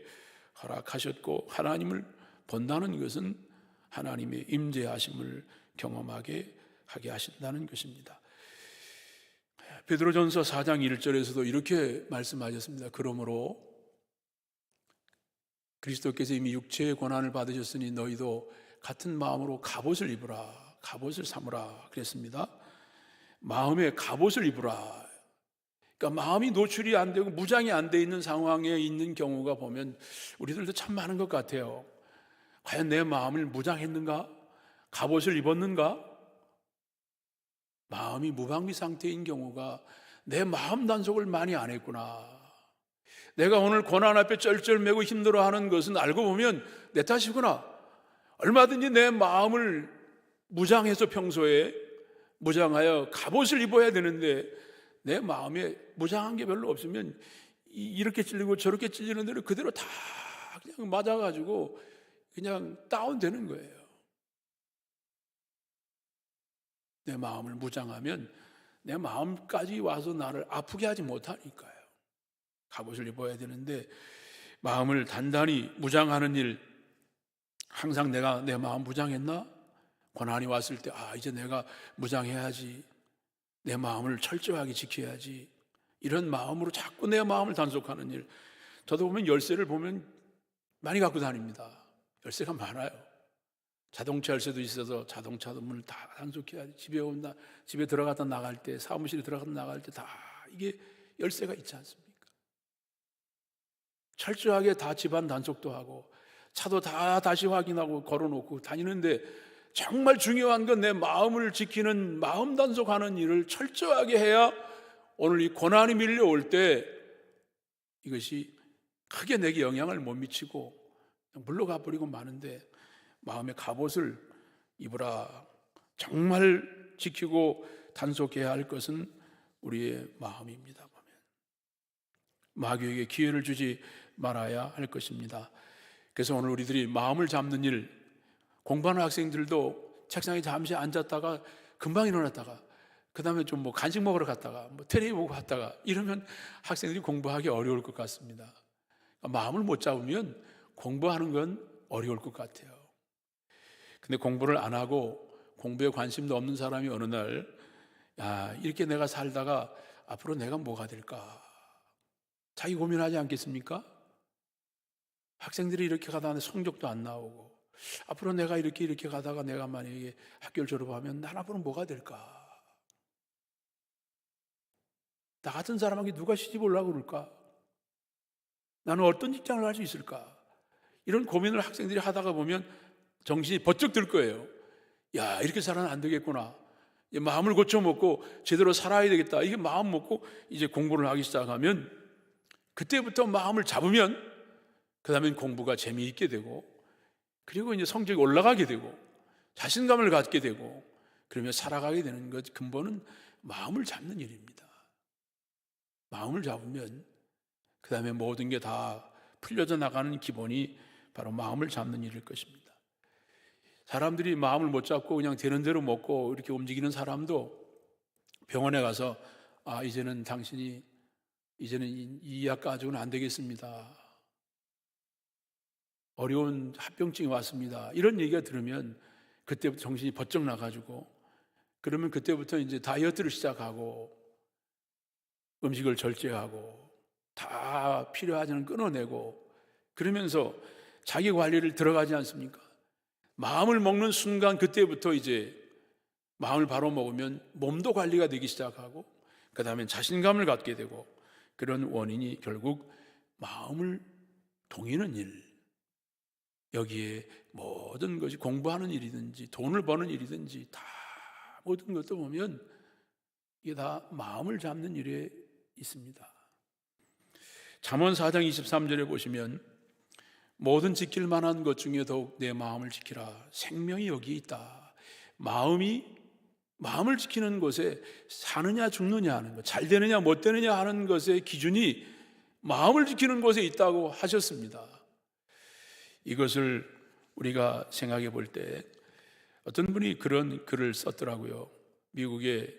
허락하셨고, 하나님을 본다는 것은 하나님의 임재하심을 경험하게 하게 하신다는 것입니다. 베드로전서 4장 1절에서도 이렇게 말씀하셨습니다. 그러므로 그리스도께서 이미 육체의 고난을 받으셨으니 너희도 같은 마음으로 갑옷을 입으라, 갑옷을 삼으라 그랬습니다. 마음에 갑옷을 입으라. 그러니까 마음이 노출이 안 되고 무장이 안 돼 있는 상황에 있는 경우가 보면 우리들도 참 많은 것 같아요. 과연 내 마음을 무장했는가? 갑옷을 입었는가? 마음이 무방비 상태인 경우가 내 마음 단속을 많이 안 했구나. 내가 오늘 고난 앞에 쩔쩔매고 힘들어하는 것은 알고 보면 내 탓이구나. 얼마든지 내 마음을 무장해서 평소에 무장하여 갑옷을 입어야 되는데 내 마음에 무장한 게 별로 없으면 이렇게 찔리고 저렇게 찔리는 대로 그대로 다 그냥 맞아가지고 그냥 다운되는 거예요. 내 마음을 무장하면 내 마음까지 와서 나를 아프게 하지 못하니까요. 갑옷을 입어야 되는데 마음을 단단히 무장하는 일, 항상 내가 내 마음 무장했나? 고난이 왔을 때 이제 내가 무장해야지, 내 마음을 철저하게 지켜야지, 이런 마음으로 자꾸 내 마음을 단속하는 일. 저도 보면 열쇠를 보면 많이 갖고 다닙니다. 열쇠가 많아요. 자동차 열쇠도 있어서 자동차도 문을 다 단속해야지, 집에 들어갔다 나갈 때, 사무실에 들어갔다 나갈 때 다 이게 열쇠가 있지 않습니까? 철저하게 다 집안 단속도 하고 차도 다 다시 확인하고 걸어놓고 다니는데, 정말 중요한 건 내 마음을 지키는 마음 단속하는 일을 철저하게 해야 오늘 이 고난이 밀려올 때 이것이 크게 내게 영향을 못 미치고 물러가 버리고 마는데, 마음의 갑옷을 입으라. 정말 지키고 단속해야 할 것은 우리의 마음입니다. 보면 마귀에게 기회를 주지 말아야 할 것입니다. 그래서 오늘 우리들이 마음을 잡는 일, 공부하는 학생들도 책상에 잠시 앉았다가 금방 일어났다가 그 다음에 좀 간식 먹으러 갔다가 텔레비 보고 갔다가 이러면 학생들이 공부하기 어려울 것 같습니다. 마음을 못 잡으면 공부하는 건 어려울 것 같아요. 근데 공부를 안 하고 공부에 관심도 없는 사람이 어느 날, 이렇게 내가 살다가 앞으로 내가 뭐가 될까? 자기 고민하지 않겠습니까? 학생들이 이렇게 가다가 성적도 안 나오고, 앞으로 내가 이렇게 가다가 내가 만약에 학교를 졸업하면 난 앞으로 뭐가 될까? 나 같은 사람에게 누가 시집 올라고 그럴까? 나는 어떤 직장을 할 수 있을까? 이런 고민을 학생들이 하다가 보면 정신이 번쩍 들 거예요. 이렇게 살아는 안 되겠구나. 마음을 고쳐먹고 제대로 살아야 되겠다. 이게 마음 먹고 이제 공부를 하기 시작하면, 그때부터 마음을 잡으면 그 다음엔 공부가 재미있게 되고, 그리고 이제 성적이 올라가게 되고 자신감을 갖게 되고, 그러면 살아가게 되는 것 근본은 마음을 잡는 일입니다. 마음을 잡으면 그 다음에 모든 게 다 풀려져 나가는 기본이 바로 마음을 잡는 일일 것입니다. 사람들이 마음을 못 잡고 그냥 되는 대로 먹고 이렇게 움직이는 사람도 병원에 가서 이제는 당신이 이 약 가지고는 안 되겠습니다. 어려운 합병증이 왔습니다. 이런 얘기가 들으면 그때부터 정신이 번쩍 나가지고, 그러면 그때부터 이제 다이어트를 시작하고 음식을 절제하고 다 필요하지 않은 끊어내고, 그러면서 자기 관리를 들어가지 않습니까? 마음을 먹는 순간 그때부터 이제 마음을 바로 먹으면 몸도 관리가 되기 시작하고, 그 다음에 자신감을 갖게 되고, 그런 원인이 결국 마음을 동이는 일, 여기에 모든 것이 공부하는 일이든지 돈을 버는 일이든지 다 모든 것도 보면 이게 다 마음을 잡는 일에 있습니다. 잠언 4장 23절에 보시면 모든 지킬 만한 것 중에 더욱 내 마음을 지키라. 생명이 여기에 있다. 마음을 지키는 곳에 사느냐 죽느냐 하는 것, 잘 되느냐 못 되느냐 하는 것의 기준이 마음을 지키는 곳에 있다고 하셨습니다. 이것을 우리가 생각해 볼 때 어떤 분이 그런 글을 썼더라고요. 미국의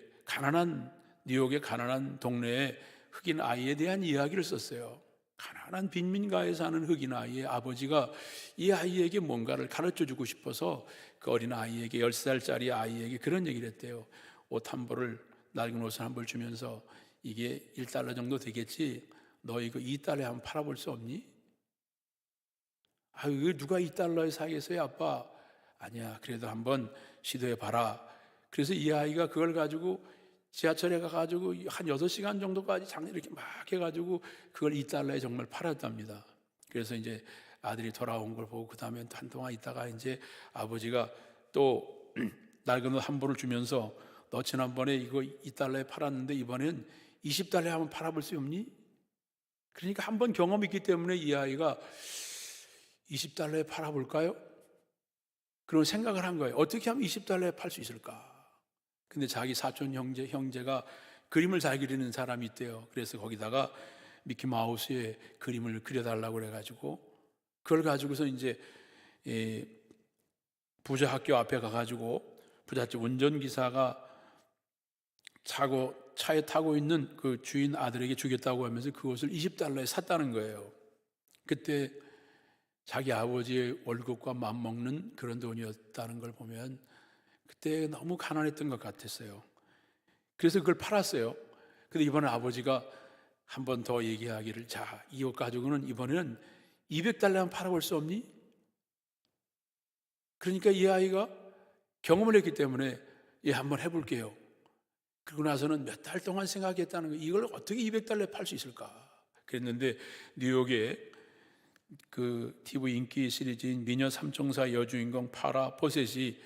뉴욕의 가난한 동네에 흑인 아이에 대한 이야기를 썼어요. 가난한 빈민가에 사는 흑인 아이의 아버지가 이 아이에게 뭔가를 가르쳐 주고 싶어서 그 어린 아이에게 10살짜리 아이에게 그런 얘기를 했대요. 옷 한 벌을, 낡은 옷을 한 벌 주면서 이게 $1 정도 되겠지? 너 이거 $2에 한번 팔아볼 수 없니? 이거 누가 $2에 사겠어요 아빠? 아니야, 그래도 한번 시도해 봐라. 그래서 이 아이가 그걸 가지고 지하철에 가가지고 한 6시간 정도까지 장례 이렇게 막 해가지고 그걸 $2에 정말 팔았답니다. 그래서 이제 아들이 돌아온 걸 보고 그 다음에 한동안 있다가 이제 아버지가 또 낡은 옷 한 벌을 주면서 너 지난번에 이거 $2에 팔았는데 이번엔 $20에 한번 팔아볼 수 없니? 그러니까 한번 경험이 있기 때문에 이 아이가 $20에 팔아볼까요? 그런 생각을 한 거예요. 어떻게 하면 $20에 팔 수 있을까? 근데 자기 사촌 형제가 그림을 잘 그리는 사람이 있대요. 그래서 거기다가 미키마우스의 그림을 그려달라고 그래가지고 그걸 가지고서 이제 부자 학교 앞에 가가지고 부잣집 운전기사가 차에 타고 있는 그 주인 아들에게 주겠다고 하면서 그것을 $20에 샀다는 거예요. 그때 자기 아버지의 월급과 맞먹는 그런 돈이었다는 걸 보면 그때 너무 가난했던 것 같았어요. 그래서 그걸 팔았어요. 근데 이번에 아버지가 한 번 더 얘기하기를, 자, 이 옷 가지고는 이번에는 $200에 한번 팔아볼 수 없니? 그러니까 이 아이가 경험을 했기 때문에 한번 해볼게요. 그러고 나서는 몇 달 동안 생각했다는 거예요. 이걸 어떻게 $200에 팔 수 있을까? 그랬는데 뉴욕에 그 TV 인기 시리즈인 미녀 삼총사 여주인공 파라 포셋이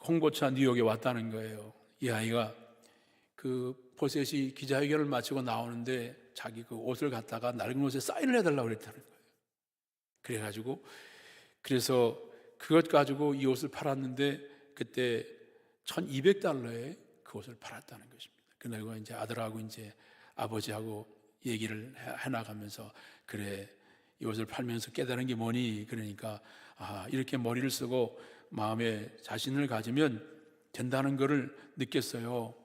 홍보차 뉴욕에 왔다는 거예요. 이 아이가 그 포셋이 기자회견을 마치고 나오는데 자기 그 옷을 갖다가 낡은 옷에 사인을 해달라고 그랬다는 거예요. 그래서 그것 가지고 이 옷을 팔았는데 그때 $1200에 그 옷을 팔았다는 것입니다. 그리고 이제 아들하고 이제 아버지하고 얘기를 해나가면서 그래, 이 옷을 팔면서 깨달은 게 뭐니? 그러니까 이렇게 머리를 쓰고 마음에 자신을 가지면 된다는 것을 느꼈어요.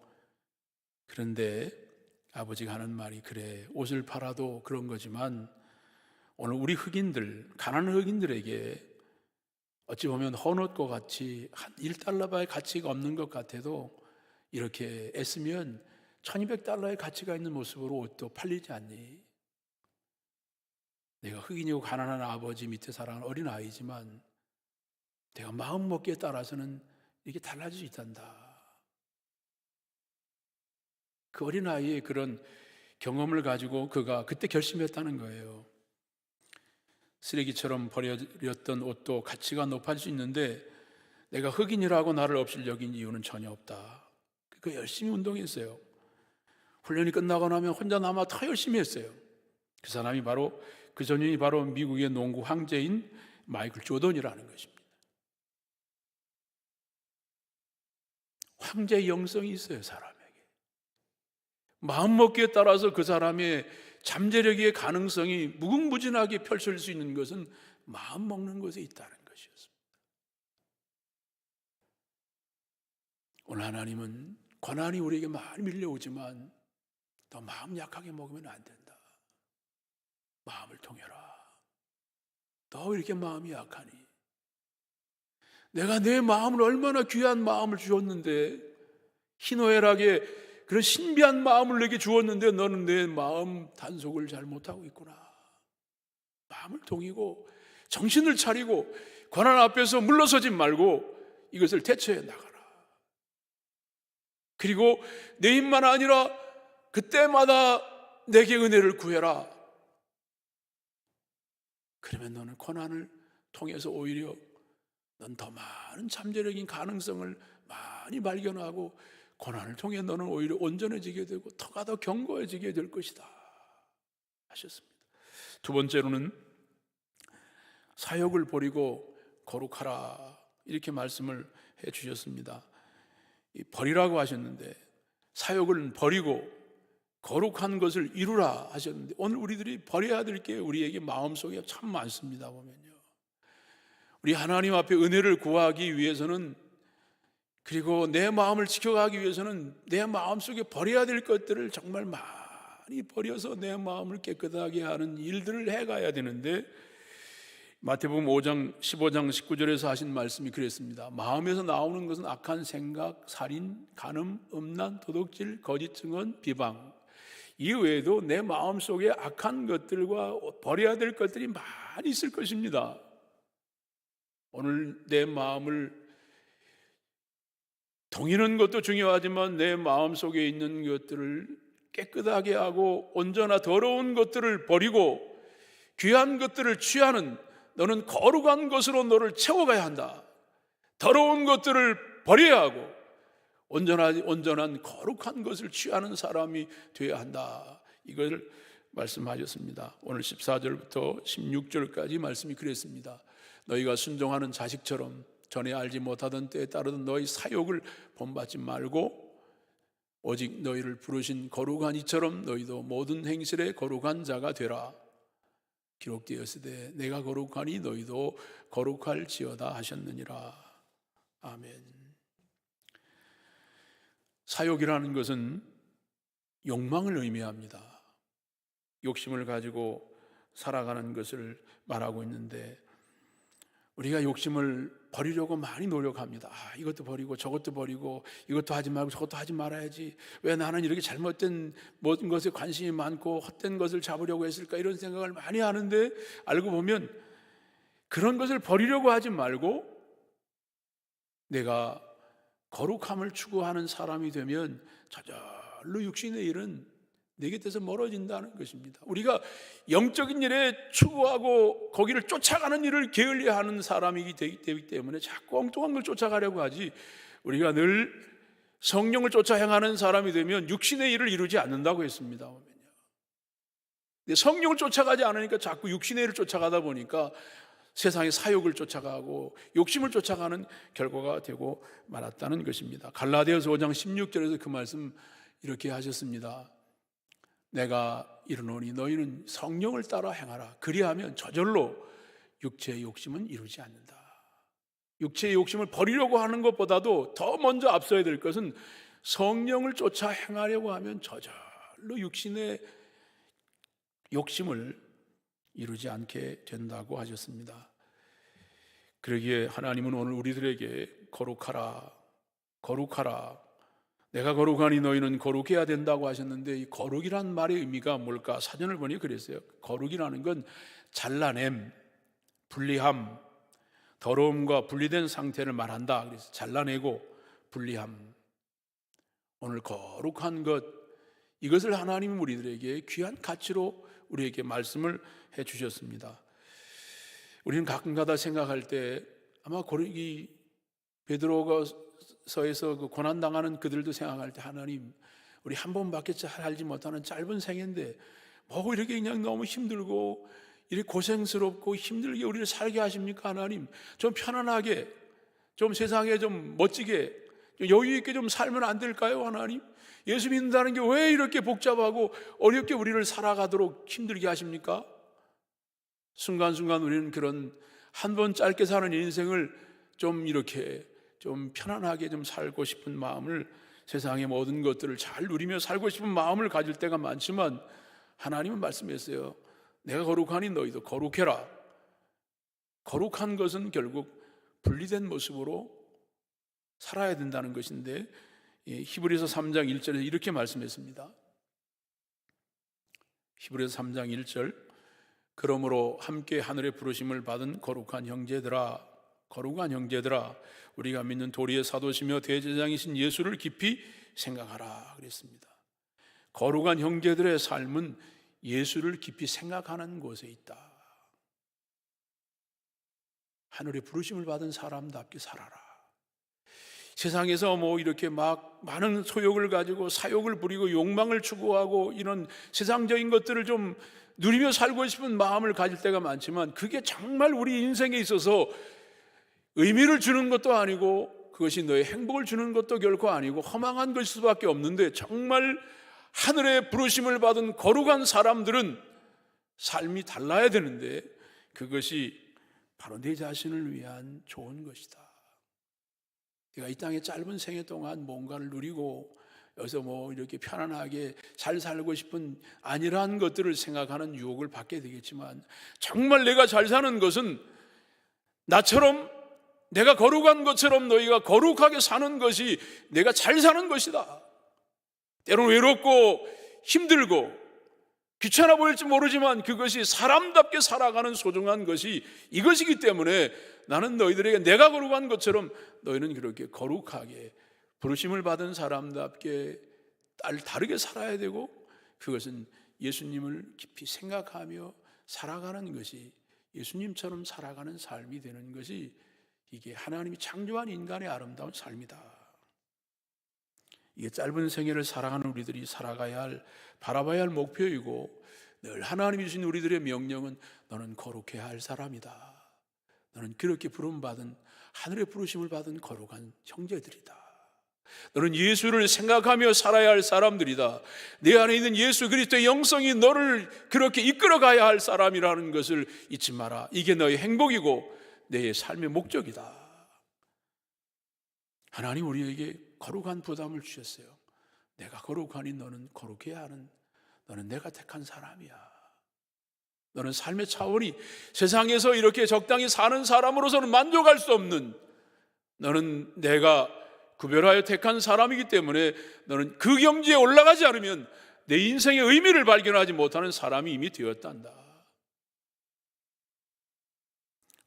그런데 아버지가 하는 말이, 그래, 옷을 팔아도 그런 거지만 오늘 우리 흑인들, 가난한 흑인들에게 어찌 보면 헌옷과 같이 한 $1의 가치가 없는 것 같아도 이렇게 애쓰면 $1200의 가치가 있는 모습으로 옷도 팔리지 않니? 내가 흑인이고 가난한 아버지 밑에 살아가는 어린 아이지만 내가 마음 먹기에 따라서는 이게 달라질 수 있단다. 그 어린 아이의 그런 경험을 가지고 그가 그때 결심했다는 거예요. 쓰레기처럼 버려졌던 옷도 가치가 높아질 수 있는데 내가 흑인이라고 나를 없이 여긴 이유는 전혀 없다. 그 열심히 운동했어요. 훈련이 끝나고 나면 혼자 남아 더 열심히 했어요. 그 사람이 바로, 그 전인이 바로 미국의 농구 황제인 마이클 조던이라는 것입니다. 황제의 영성이 있어요, 사람에게. 마음먹기에 따라서 그 사람의 잠재력의 가능성이 무궁무진하게 펼쳐질 수 있는 것은 마음먹는 것에 있다는 것이었습니다. 오늘 하나님은 고난이 우리에게 많이 밀려오지만 너 마음 약하게 먹으면 안 된다. 마음을 통해라. 너 이렇게 마음이 약하니? 내가 내 마음을 얼마나 귀한 마음을 주었는데, 희노애락의 그런 신비한 마음을 내게 주었는데 너는 내 마음 단속을 잘 못하고 있구나. 마음을 동이고 정신을 차리고 고난 앞에서 물러서지 말고 이것을 대처해 나가라. 그리고 내 입만 아니라 그때마다 내게 은혜를 구해라. 그러면 너는 고난을 통해서 오히려 넌 더 많은 잠재력인 가능성을 많이 발견하고 고난을 통해 너는 오히려 온전해지게 되고 터가 더 견고해지게 될 것이다 하셨습니다. 두 번째로는 사욕을 버리고 거룩하라 이렇게 말씀을 해 주셨습니다. 버리라고 하셨는데 사욕을 버리고 거룩한 것을 이루라 하셨는데 오늘 우리들이 버려야 될 게 우리에게 마음속에 참 많습니다. 보면요, 우리 하나님 앞에 은혜를 구하기 위해서는, 그리고 내 마음을 지켜가기 위해서는 내 마음속에 버려야 될 것들을 정말 많이 버려서 내 마음을 깨끗하게 하는 일들을 해가야 되는데, 마태복음 5장 15장 19절에서 하신 말씀이 그랬습니다. 마음에서 나오는 것은 악한 생각, 살인, 간음, 음란, 도둑질, 거짓 증언, 비방, 이 외에도 내 마음속에 악한 것들과 버려야 될 것들이 많이 있을 것입니다. 오늘 내 마음을 동이는 것도 중요하지만 내 마음속에 있는 것들을 깨끗하게 하고 온전하 더러운 것들을 버리고 귀한 것들을 취하는, 너는 거룩한 것으로 너를 채워가야 한다. 더러운 것들을 버려야 하고 온전한 거룩한 것을 취하는 사람이 되어야 한다. 이걸 말씀하셨습니다. 오늘 14절부터 16절까지 말씀이 그랬습니다. 너희가 순종하는 자식처럼 전에 알지 못하던 때에 따르던 너희 사욕을 본받지 말고 오직 너희를 부르신 거룩한 이처럼 너희도 모든 행실에 거룩한 자가 되라. 기록되었으되 내가 거룩하니 너희도 거룩할지어다 하셨느니라. 아멘. 사욕이라는 것은 욕망을 의미합니다. 욕심을 가지고 살아가는 것을 말하고 있는데, 우리가 욕심을 버리려고 많이 노력합니다. 이것도 버리고 저것도 버리고 이것도 하지 말고 저것도 하지 말아야지. 왜 나는 이렇게 잘못된 모든 것에 관심이 많고 헛된 것을 잡으려고 했을까, 이런 생각을 많이 하는데, 알고 보면 그런 것을 버리려고 하지 말고 내가 거룩함을 추구하는 사람이 되면 저절로 육신의 일은 내 곁에서 멀어진다는 것입니다. 우리가 영적인 일에 추구하고 거기를 쫓아가는 일을 게을리하는 사람이 되기 때문에 자꾸 엉뚱한 걸 쫓아가려고 하지, 우리가 늘 성령을 쫓아 행하는 사람이 되면 육신의 일을 이루지 않는다고 했습니다. 근데 성령을 쫓아가지 않으니까 자꾸 육신의 일을 쫓아가다 보니까 세상의 사욕을 쫓아가고 욕심을 쫓아가는 결과가 되고 말았다는 것입니다. 갈라디아서 5장 16절에서 그 말씀 이렇게 하셨습니다. 내가 이르노니 너희는 성령을 따라 행하라. 그리하면 저절로 육체의 욕심은 이루지 않는다. 육체의 욕심을 버리려고 하는 것보다도 더 먼저 앞서야 될 것은 성령을 쫓아 행하려고 하면 저절로 육신의 욕심을 이루지 않게 된다고 하셨습니다. 그러기에 하나님은 오늘 우리들에게 거룩하라, 거룩하라, 내가 거룩하니 너희는 거룩해야 된다고 하셨는데, 이 거룩이란 말의 의미가 뭘까? 사전을 보니 그랬어요. 거룩이라는 건 잘라냄, 분리함, 더러움과 분리된 상태를 말한다. 그래서 잘라내고 분리함. 오늘 거룩한 것, 이것을 하나님은 우리들에게 귀한 가치로 우리에게 말씀을 해 주셨습니다. 우리는 가끔가다 생각할 때 아마 이 베드로서에서 그 고난당하는 그들도 생각할 때, 하나님, 우리 한 번밖에 살지 못하는 짧은 생인데 뭐 이렇게 그냥 너무 힘들고 이렇게 고생스럽고 힘들게 우리를 살게 하십니까? 하나님, 좀 편안하게, 좀 세상에 좀 멋지게, 좀 여유 있게 좀 살면 안 될까요? 하나님, 예수 믿는다는 게 왜 이렇게 복잡하고 어렵게 우리를 살아가도록 힘들게 하십니까? 순간순간 우리는 그런 한 번 짧게 사는 인생을 좀 이렇게 좀 편안하게 좀 살고 싶은 마음을, 세상의 모든 것들을 잘 누리며 살고 싶은 마음을 가질 때가 많지만, 하나님은 말씀했어요. 내가 거룩하니 너희도 거룩해라. 거룩한 것은 결국 분리된 모습으로 살아야 된다는 것인데, 히브리서 3장 1절에 이렇게 말씀했습니다. 히브리서 3장 1절, 그러므로 함께 하늘의 부르심을 받은 거룩한 형제들아, 거룩한 형제들아, 우리가 믿는 도리의 사도시며 대제장이신 예수를 깊이 생각하라 그랬습니다. 거룩한 형제들의 삶은 예수를 깊이 생각하는 곳에 있다. 하늘의 부르심을 받은 사람답게 살아라. 세상에서 뭐 이렇게 막 많은 소욕을 가지고 사욕을 부리고 욕망을 추구하고 이런 세상적인 것들을 좀 누리며 살고 싶은 마음을 가질 때가 많지만 그게 정말 우리 인생에 있어서 의미를 주는 것도 아니고 그것이 너의 행복을 주는 것도 결코 아니고 허망한 것일 수밖에 없는데, 정말 하늘의 부르심을 받은 거룩한 사람들은 삶이 달라야 되는데 그것이 바로 내 자신을 위한 좋은 것이다. 내가 이 땅의 짧은 생애 동안 뭔가를 누리고 여기서 뭐 이렇게 편안하게 잘 살고 싶은 아니라는 것들을 생각하는 유혹을 받게 되겠지만, 정말 내가 잘 사는 것은 나처럼, 내가 거룩한 것처럼 너희가 거룩하게 사는 것이 내가 잘 사는 것이다. 때로는 외롭고 힘들고 귀찮아 보일지 모르지만 그것이 사람답게 살아가는 소중한 것이 이것이기 때문에 나는 너희들에게 내가 거룩한 것처럼 너희는 그렇게 거룩하게 부르심을 받은 사람답게 다르게 살아야 되고, 그것은 예수님을 깊이 생각하며 살아가는 것이, 예수님처럼 살아가는 삶이 되는 것이 이게 하나님이 창조한 인간의 아름다운 삶이다. 이게 짧은 생애를 살아가는 우리들이 살아가야 할, 바라봐야 할 목표이고, 늘 하나님이 주신 우리들의 명령은 너는 거룩해야 할 사람이다. 너는 그렇게 부름받은, 하늘의 부르심을 받은 거룩한 형제들이다. 너는 예수를 생각하며 살아야 할 사람들이다. 내 안에 있는 예수 그리스도의 영성이 너를 그렇게 이끌어가야 할 사람이라는 것을 잊지 마라. 이게 너의 행복이고 내 삶의 목적이다. 하나님 우리에게 거룩한 부담을 주셨어요. 내가 거룩하니 너는 거룩해야 하는, 너는 내가 택한 사람이야. 너는 삶의 차원이 세상에서 이렇게 적당히 사는 사람으로서는 만족할 수 없는, 너는 내가 구별하여 택한 사람이기 때문에 너는 그 경지에 올라가지 않으면 내 인생의 의미를 발견하지 못하는 사람이 이미 되었단다.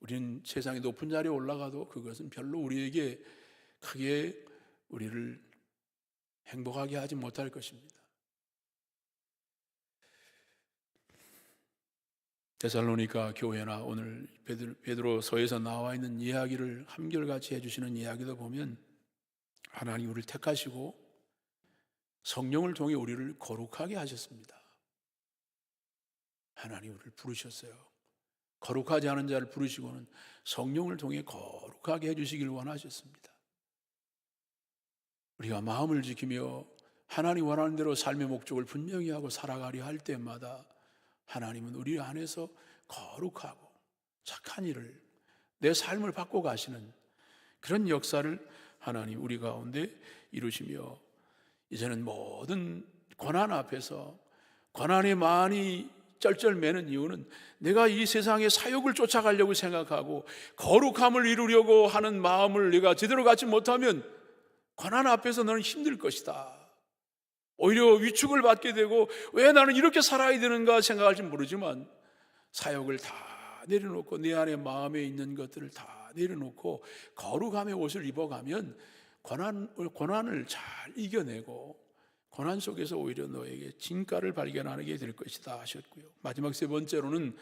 우리는 세상의 높은 자리에 올라가도 그것은 별로 우리에게 크게 우리를 행복하게 하지 못할 것입니다. 데살로니가 교회나 오늘 베드로서에서 나와 있는 이야기를 한결같이 해주시는 이야기도 보면 하나님 우리를 택하시고 성령을 통해 우리를 거룩하게 하셨습니다. 하나님 우리를 부르셨어요. 거룩하지 않은 자를 부르시고는 성령을 통해 거룩하게 해주시길 원하셨습니다. 우리가 마음을 지키며 하나님 원하는 대로 삶의 목적을 분명히 하고 살아가려 할 때마다 하나님은 우리 안에서 거룩하고 착한 일을, 내 삶을 바꿔가시는 그런 역사를 하나님 우리 가운데 이루시며, 이제는 모든 고난 앞에서 고난에 많이 쩔쩔매는 이유는 내가 이 세상의 사욕을 쫓아가려고 생각하고 거룩함을 이루려고 하는 마음을 내가 제대로 갖지 못하면 고난 앞에서 너는 힘들 것이다. 오히려 위축을 받게 되고 왜 나는 이렇게 살아야 되는가 생각할지 모르지만 사욕을 다 내려놓고 내 안에 마음에 있는 것들을 다 내려놓고 거룩함의 옷을 입어가면 고난을 잘 이겨내고 고난 속에서 오히려 너에게 진가를 발견하게 될 것이다 하셨고요. 마지막 세 번째로는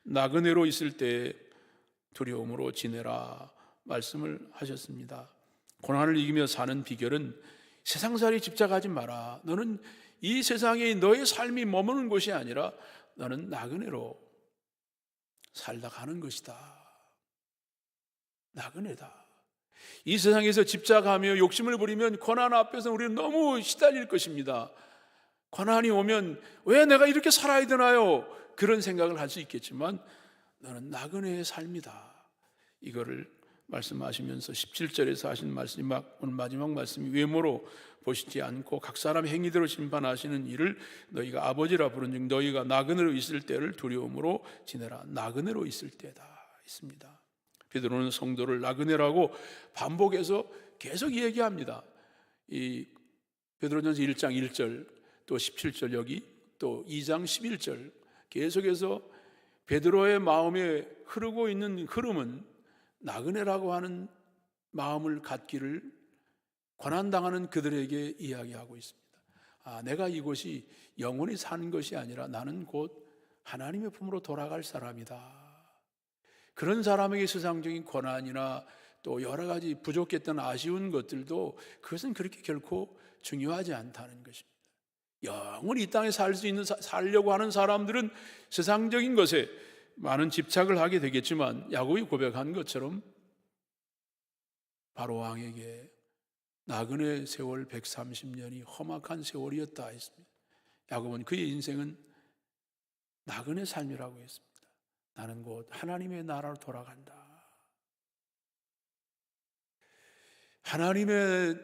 나그네로 있을 때 두려움으로 지내라 말씀을 하셨습니다. 고난을 이기며 사는 비결은 세상살이에 집착하지 마라. 너는 이 세상에 너의 삶이 머무는 곳이 아니라 너는 나그네로 살다 가는 것이다. 나그네다. 이 세상에서 집착하며 욕심을 부리면 고난 앞에서 우리는 너무 시달릴 것입니다. 고난이 오면 왜 내가 이렇게 살아야 되나요? 그런 생각을 할 수 있겠지만 너는 나그네의 삶이다. 이거를 말씀하시면서 17절에서 하신 말씀이 오늘 마지막 말씀이 외모로 보시지 않고 각 사람의 행위대로 심판하시는 이를 너희가 아버지라 부른즉 너희가 나그네로 있을 때를 두려움으로 지내라. 나그네로 있을 때다 있습니다. 베드로는 성도를 나그네라고 반복해서 계속 얘기합니다. 이 베드로전서 1장 1절 또 17절 여기 또 2장 11절 계속해서 베드로의 마음에 흐르고 있는 흐름은 나그네라고 하는 마음을 갖기를 고난당하는 그들에게 이야기하고 있습니다. 내가 이곳이 영원히 사는 것이 아니라 나는 곧 하나님의 품으로 돌아갈 사람이다. 그런 사람에게 세상적인 고난이나 또 여러 가지 부족했던 아쉬운 것들도 그것은 그렇게 결코 중요하지 않다는 것입니다. 영원히 이 땅에 살려고 하는 사람들은 세상적인 것에 많은 집착을 하게 되겠지만 야곱이 고백한 것처럼 바로 왕에게 나그네 세월 130년이 험악한 세월이었다 했습니다. 야곱은 그의 인생은 나그네 삶이라고 했습니다. 나는 곧 하나님의 나라로 돌아간다. 하나님의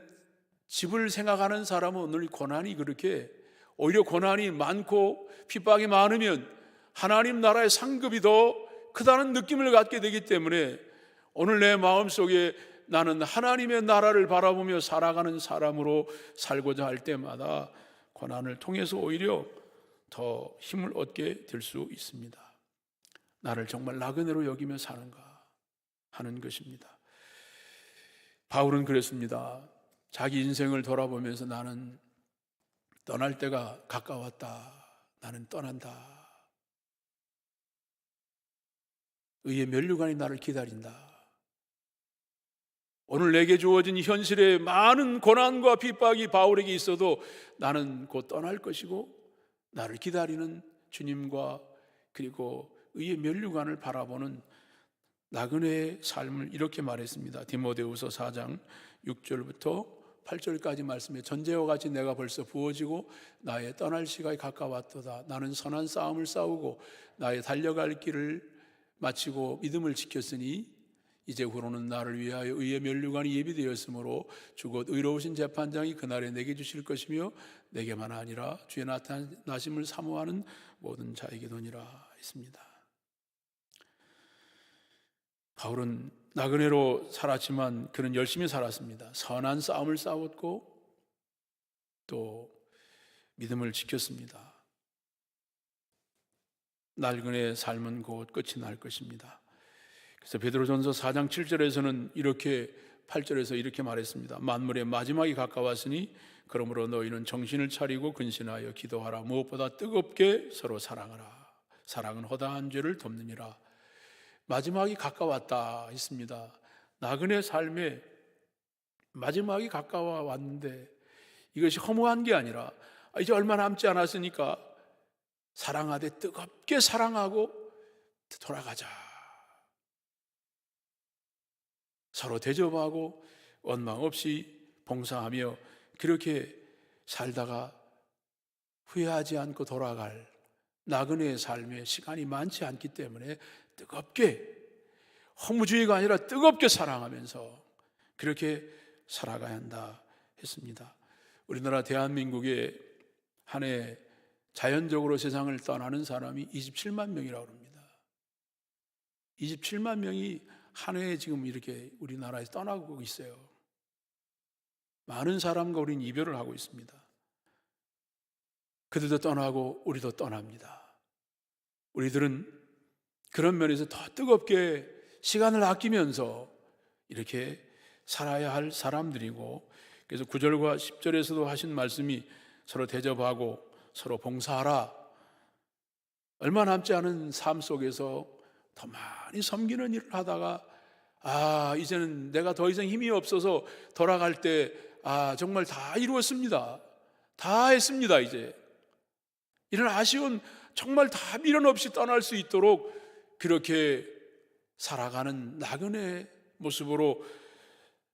집을 생각하는 사람은 오늘 고난이 그렇게 오히려 고난이 많고 핍박이 많으면 하나님 나라의 상급이 더 크다는 느낌을 갖게 되기 때문에 오늘 내 마음속에 나는 하나님의 나라를 바라보며 살아가는 사람으로 살고자 할 때마다 고난을 통해서 오히려 더 힘을 얻게 될 수 있습니다. 나를 정말 나그네로 여기며 사는가 하는 것입니다. 바울은 그랬습니다. 자기 인생을 돌아보면서 나는 떠날 때가 가까웠다. 나는 떠난다. 의의 면류관이 나를 기다린다. 오늘 내게 주어진 현실의 많은 고난과 핍박이 바울에게 있어도 나는 곧 떠날 것이고 나를 기다리는 주님과 그리고 의의 면류관을 바라보는 나그네의 삶을 이렇게 말했습니다. 디모데후서 4장 6절부터 8절까지 말씀에 전제와 같이 내가 벌써 부어지고 나의 떠날 시간이 가까웠도다. 나는 선한 싸움을 싸우고 나의 달려갈 길을 마치고 믿음을 지켰으니 이제 후로는 나를 위하여 의의 면류관이 예비되었으므로 주곧 의로우신 재판장이 그날에 내게 주실 것이며 내게만 아니라 주의 나타나심을 사모하는 모든 자에게도니라 했습니다. 바울은 나그네로 살았지만 그는 열심히 살았습니다. 선한 싸움을 싸웠고 또 믿음을 지켰습니다. 나그네의 삶은 곧 끝이 날 것입니다. 그래서 베드로전서 4장 7절에서는 이렇게 8절에서 이렇게 말했습니다. 만물의 마지막이 가까웠으니 그러므로 너희는 정신을 차리고 근신하여 기도하라. 무엇보다 뜨겁게 서로 사랑하라. 사랑은 허다한 죄를 덮느니라. 마지막이 가까웠다 했습니다. 나그네 삶에 마지막이 가까워 왔는데 이것이 허무한 게 아니라 이제 얼마 남지 않았으니까 사랑하되 뜨겁게 사랑하고 돌아가자. 서로 대접하고 원망 없이 봉사하며 그렇게 살다가 후회하지 않고 돌아갈 나그네의 삶에 시간이 많지 않기 때문에 뜨겁게 허무주의가 아니라 뜨겁게 사랑하면서 그렇게 살아가야 한다 했습니다. 우리나라 대한민국에 한 해 자연적으로 세상을 떠나는 사람이 27만 명이라고 합니다. 27만 명이 한 해에 지금 이렇게 우리나라에서 떠나고 있어요. 많은 사람과 우리는 이별을 하고 있습니다. 그들도 떠나고 우리도 떠납니다. 우리들은 그런 면에서 더 뜨겁게 시간을 아끼면서 이렇게 살아야 할 사람들이고, 그래서 9절과 10절에서도 하신 말씀이 서로 대접하고 서로 봉사하라. 얼마 남지 않은 삶 속에서 더 많이 섬기는 일을 하다가 이제는 내가 더 이상 힘이 없어서 돌아갈 때 정말 다 이루었습니다. 다 했습니다. 이제 이런 아쉬운 정말 다 미련 없이 떠날 수 있도록 그렇게 살아가는 나그네의 모습으로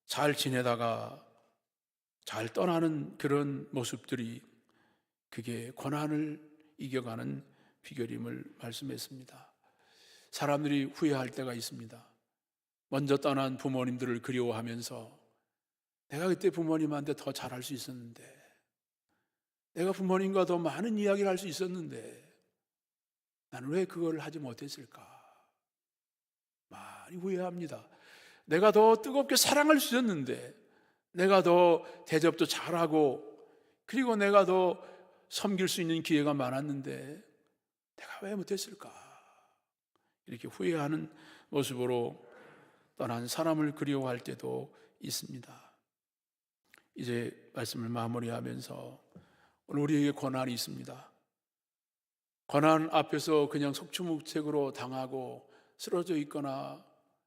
잘 지내다가 잘 떠나는 그런 모습들이 그게 고난을 이겨가는 비결임을 말씀했습니다. 사람들이 후회할 때가 있습니다. 먼저 떠난 부모님들을 그리워하면서 내가 그때 부모님한테 더 잘할 수 있었는데, 내가 부모님과 더 많은 이야기를 할 수 있었는데 나는 왜 그걸 하지 못했을까? 많이 후회합니다. 내가 더 뜨겁게 사랑할 수 있었는데, 내가 더 대접도 잘하고, 그리고 내가 더 섬길 수 있는 기회가 많았는데 내가 왜 못했을까? 이렇게 후회하는 모습으로 떠난 사람을 그리워할 때도 있습니다. 이제 말씀을 마무리하면서 오늘 우리에게 고난이 있습니다. 고난 앞에서 그냥 속추무책으로 당하고 쓰러져 있거나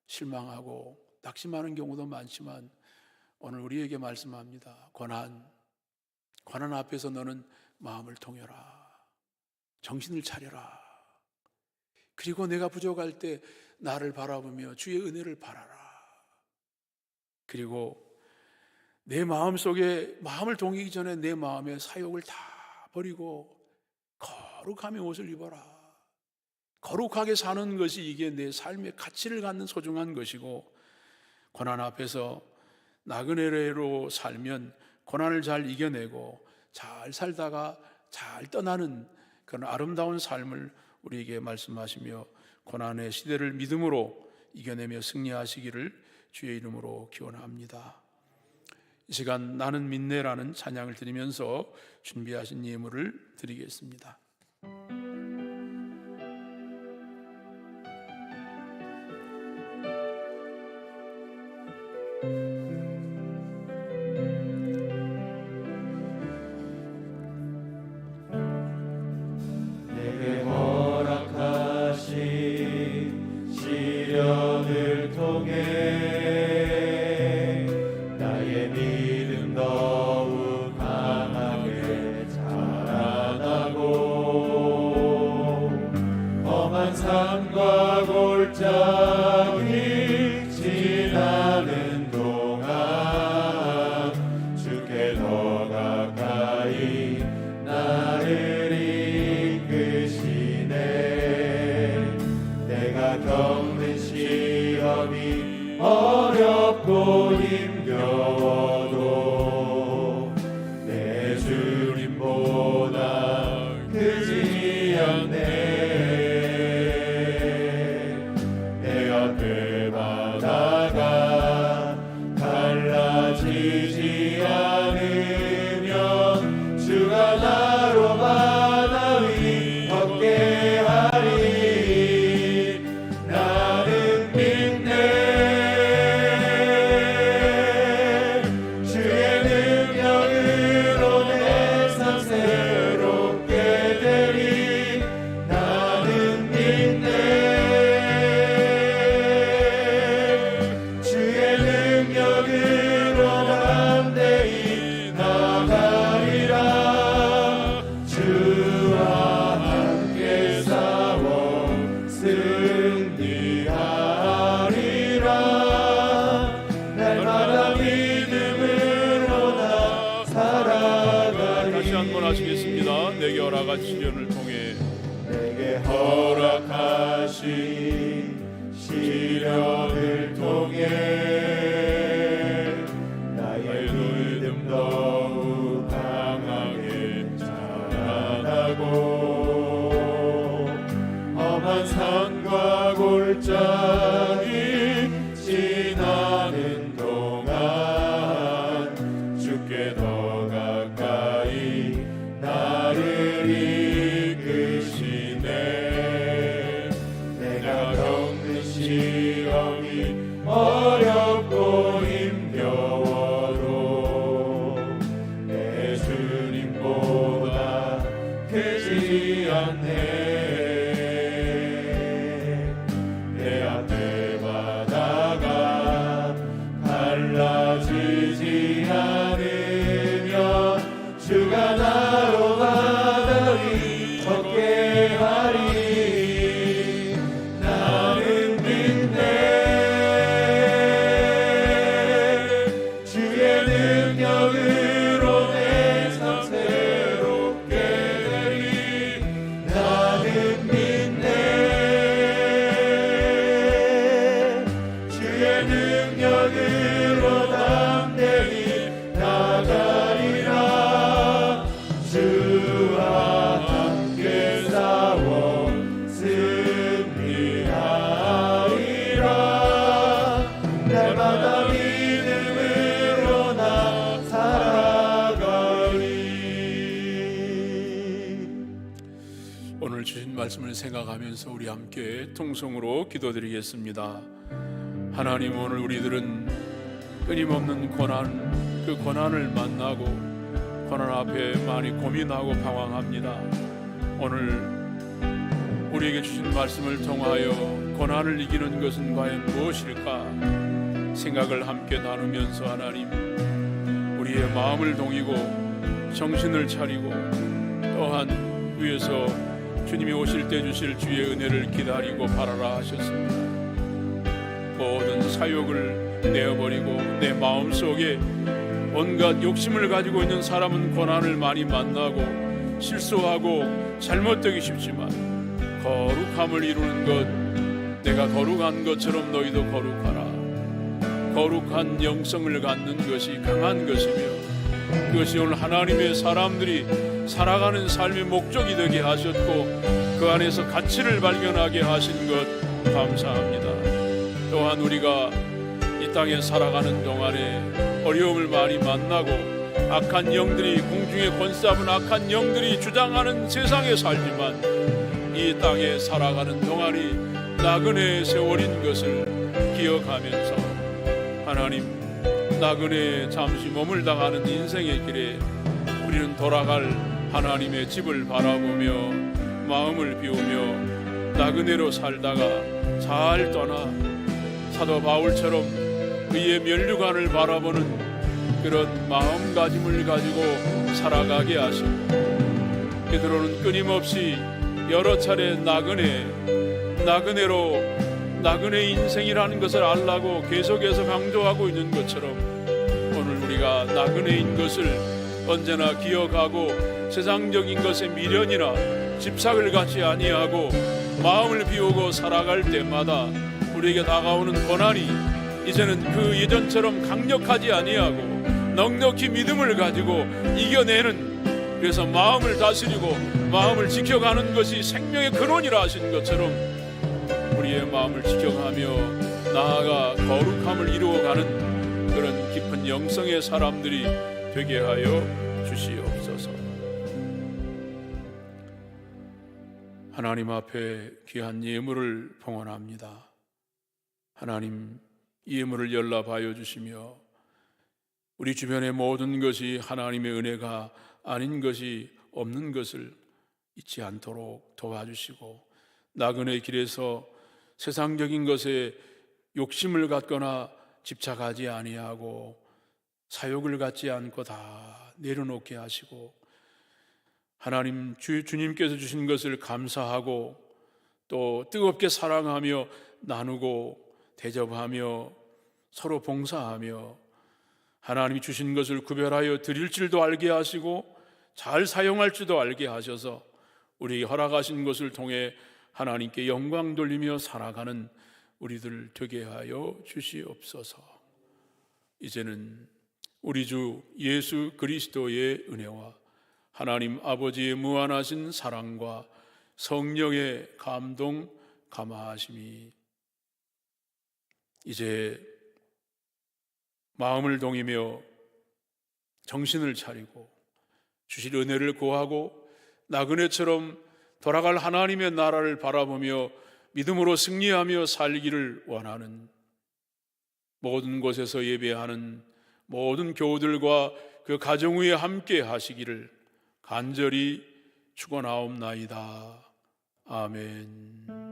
실망하고 낙심하는 경우도 많지만 오늘 우리에게 말씀합니다. 고난, 고난 앞에서 너는 마음을 동여라. 정신을 차려라. 그리고 내가 부족할 때 나를 바라보며 주의 은혜를 바라라. 그리고 내 마음 속에, 마음을 동이기 전에 내 마음의 사욕을 다 버리고 거룩함의 옷을 입어라. 거룩하게 사는 것이 이게 내 삶의 가치를 갖는 소중한 것이고, 고난 앞에서 나그네로 살면 고난을 잘 이겨내고 잘 살다가 잘 떠나는 그런 아름다운 삶을 우리에게 말씀하시며, 고난의 시대를 믿음으로 이겨내며 승리하시기를 주의 이름으로 기원합니다. 이 시간 나는 믿네라는 찬양을 드리면서 준비하신 예물을 드리겠습니다. 내게 허락하신 시련을 통해 나의 믿음 더욱 강하게 자라나고, 험한 산과 골짜기 지나는 동안 주께 더 가까이 나를 이끄시네. 내가 겪는 시험이 어렵고 힘겨워도 내 주님보다 크지 않네. 내 앞에 바다가 갈라지지 않으면 주가 나로 바다 위 걷게 하리. 나는 믿네. 주의 능력으로 내 삶 새롭게 되리. 나는 믿네. 주의 능력으로 담대히 나가리라. 주와 함께 싸워 승리하리라. 날마다 믿음으로 나 살아가리. 다시 한번 하시겠습니다. 내게 허락하신 시련을 통해 내게 허락하신 시련을 통해 나의 믿음 더욱 강하게 자라나고, 험한 산과 골짜기 지나는 동안 주께 더 가까이 나를 이끄시네. 내가 겪는 시험이 어렵고 힘겨워도 내 주님보다 크지 않네. 내 앞에 바다가 갈라지지 않으면 주가 나로 바다 위 걷게 하리. 나는 믿네. 주의 능력으로 내 삶 새롭게 되리. 나는 믿네. 주의 능력으로 담대히 나가리라. 주와 함께 싸워 승리하리라. 날마다 믿음으로 나 살아가리. 오늘 주신 말씀을 생각하면서 우리 함께 통성으로 기도드리겠습니다. 하나님, 오늘 우리들은 끊임없는 고난, 그 고난을 만나고 고난 앞에 많이 고민하고 방황합니다. 오늘 우리에게 주신 말씀을 통하여 고난을 이기는 것은 과연 무엇일까 생각을 함께 나누면서 하나님, 우리의 마음을 동이고 정신을 차리고 또한 위에서 주님이 오실 때 주실 주의 은혜를 기다리고 바라라 하셨습니다. 모든 사욕을 내어버리고 내 마음속에 온갖 욕심을 가지고 있는 사람은 고난을 많이 만나고 실수하고 잘못되기 쉽지만 거룩함을 이루는 것, 내가 거룩한 것처럼 너희도 거룩하라. 거룩한 영성을 갖는 것이 강한 것이며 그것이 오늘 하나님의 사람들이 살아가는 삶의 목적이 되게 하셨고 그 안에서 가치를 발견하게 하신 것 감사합니다. 또한 우리가 이 땅에 살아가는 동안에 어려움을 많이 만나고 악한 영들이, 공중에 권세하는 악한 영들이 주장하는 세상에 살지만 이 땅에 살아가는 동안이 나그네의 세월인 것을 기억하면서 하나님, 나그네에 잠시 머물다가는 인생의 길에 우리는 돌아갈 하나님의 집을 바라보며 마음을 비우며 나그네로 살다가 잘 떠나 사도 바울처럼 그의 면류관을 바라보는 그런 마음가짐을 가지고 살아가게 하시고 베드로는 끊임없이 여러 차례 나그네 인생이라는 것을 알라고 계속해서 강조하고 있는 것처럼 오늘 우리가 나그네인 것을 언제나 기억하고 세상적인 것에 미련이나 집착을 갖지 아니하고 마음을 비우고 살아갈 때마다 우리에게 다가오는 고난이 이제는 그 예전처럼 강력하지 아니하고 넉넉히 믿음을 가지고 이겨내는, 그래서 마음을 다스리고 마음을 지켜가는 것이 생명의 근원이라 하신 것처럼 우리의 마음을 지켜가며 나아가 거룩함을 이루어가는 그런 깊은 영성의 사람들이 되게 하여 주시옵소서. 하나님 앞에 귀한 예물을 봉헌합니다. 하나님, 예물을 연락하여 주시며 우리 주변의 모든 것이 하나님의 은혜가 아닌 것이 없는 것을 잊지 않도록 도와주시고 나그네 길에서 세상적인 것에 욕심을 갖거나 집착하지 아니하고 사욕을 갖지 않고 다 내려놓게 하시고 하나님 주님께서 주신 것을 감사하고 또 뜨겁게 사랑하며 나누고 대접하며 서로 봉사하며 하나님이 주신 것을 구별하여 드릴 줄도 알게 하시고 잘 사용할 줄도 알게 하셔서 우리에게 허락하신 것을 통해 하나님께 영광 돌리며 살아가는 우리들 되게 하여 주시옵소서. 이제는 우리 주 예수 그리스도의 은혜와 하나님 아버지의 무한하신 사랑과 성령의 감동 감화하심이 이제 마음을 동이며 정신을 차리고 주실 은혜를 구하고 나그네처럼 돌아갈 하나님의 나라를 바라보며 믿음으로 승리하며 살기를 원하는 모든 곳에서 예배하는 모든 교우들과 그 가정 위에 함께 하시기를 간절히 축원하옵나이다. 아멘.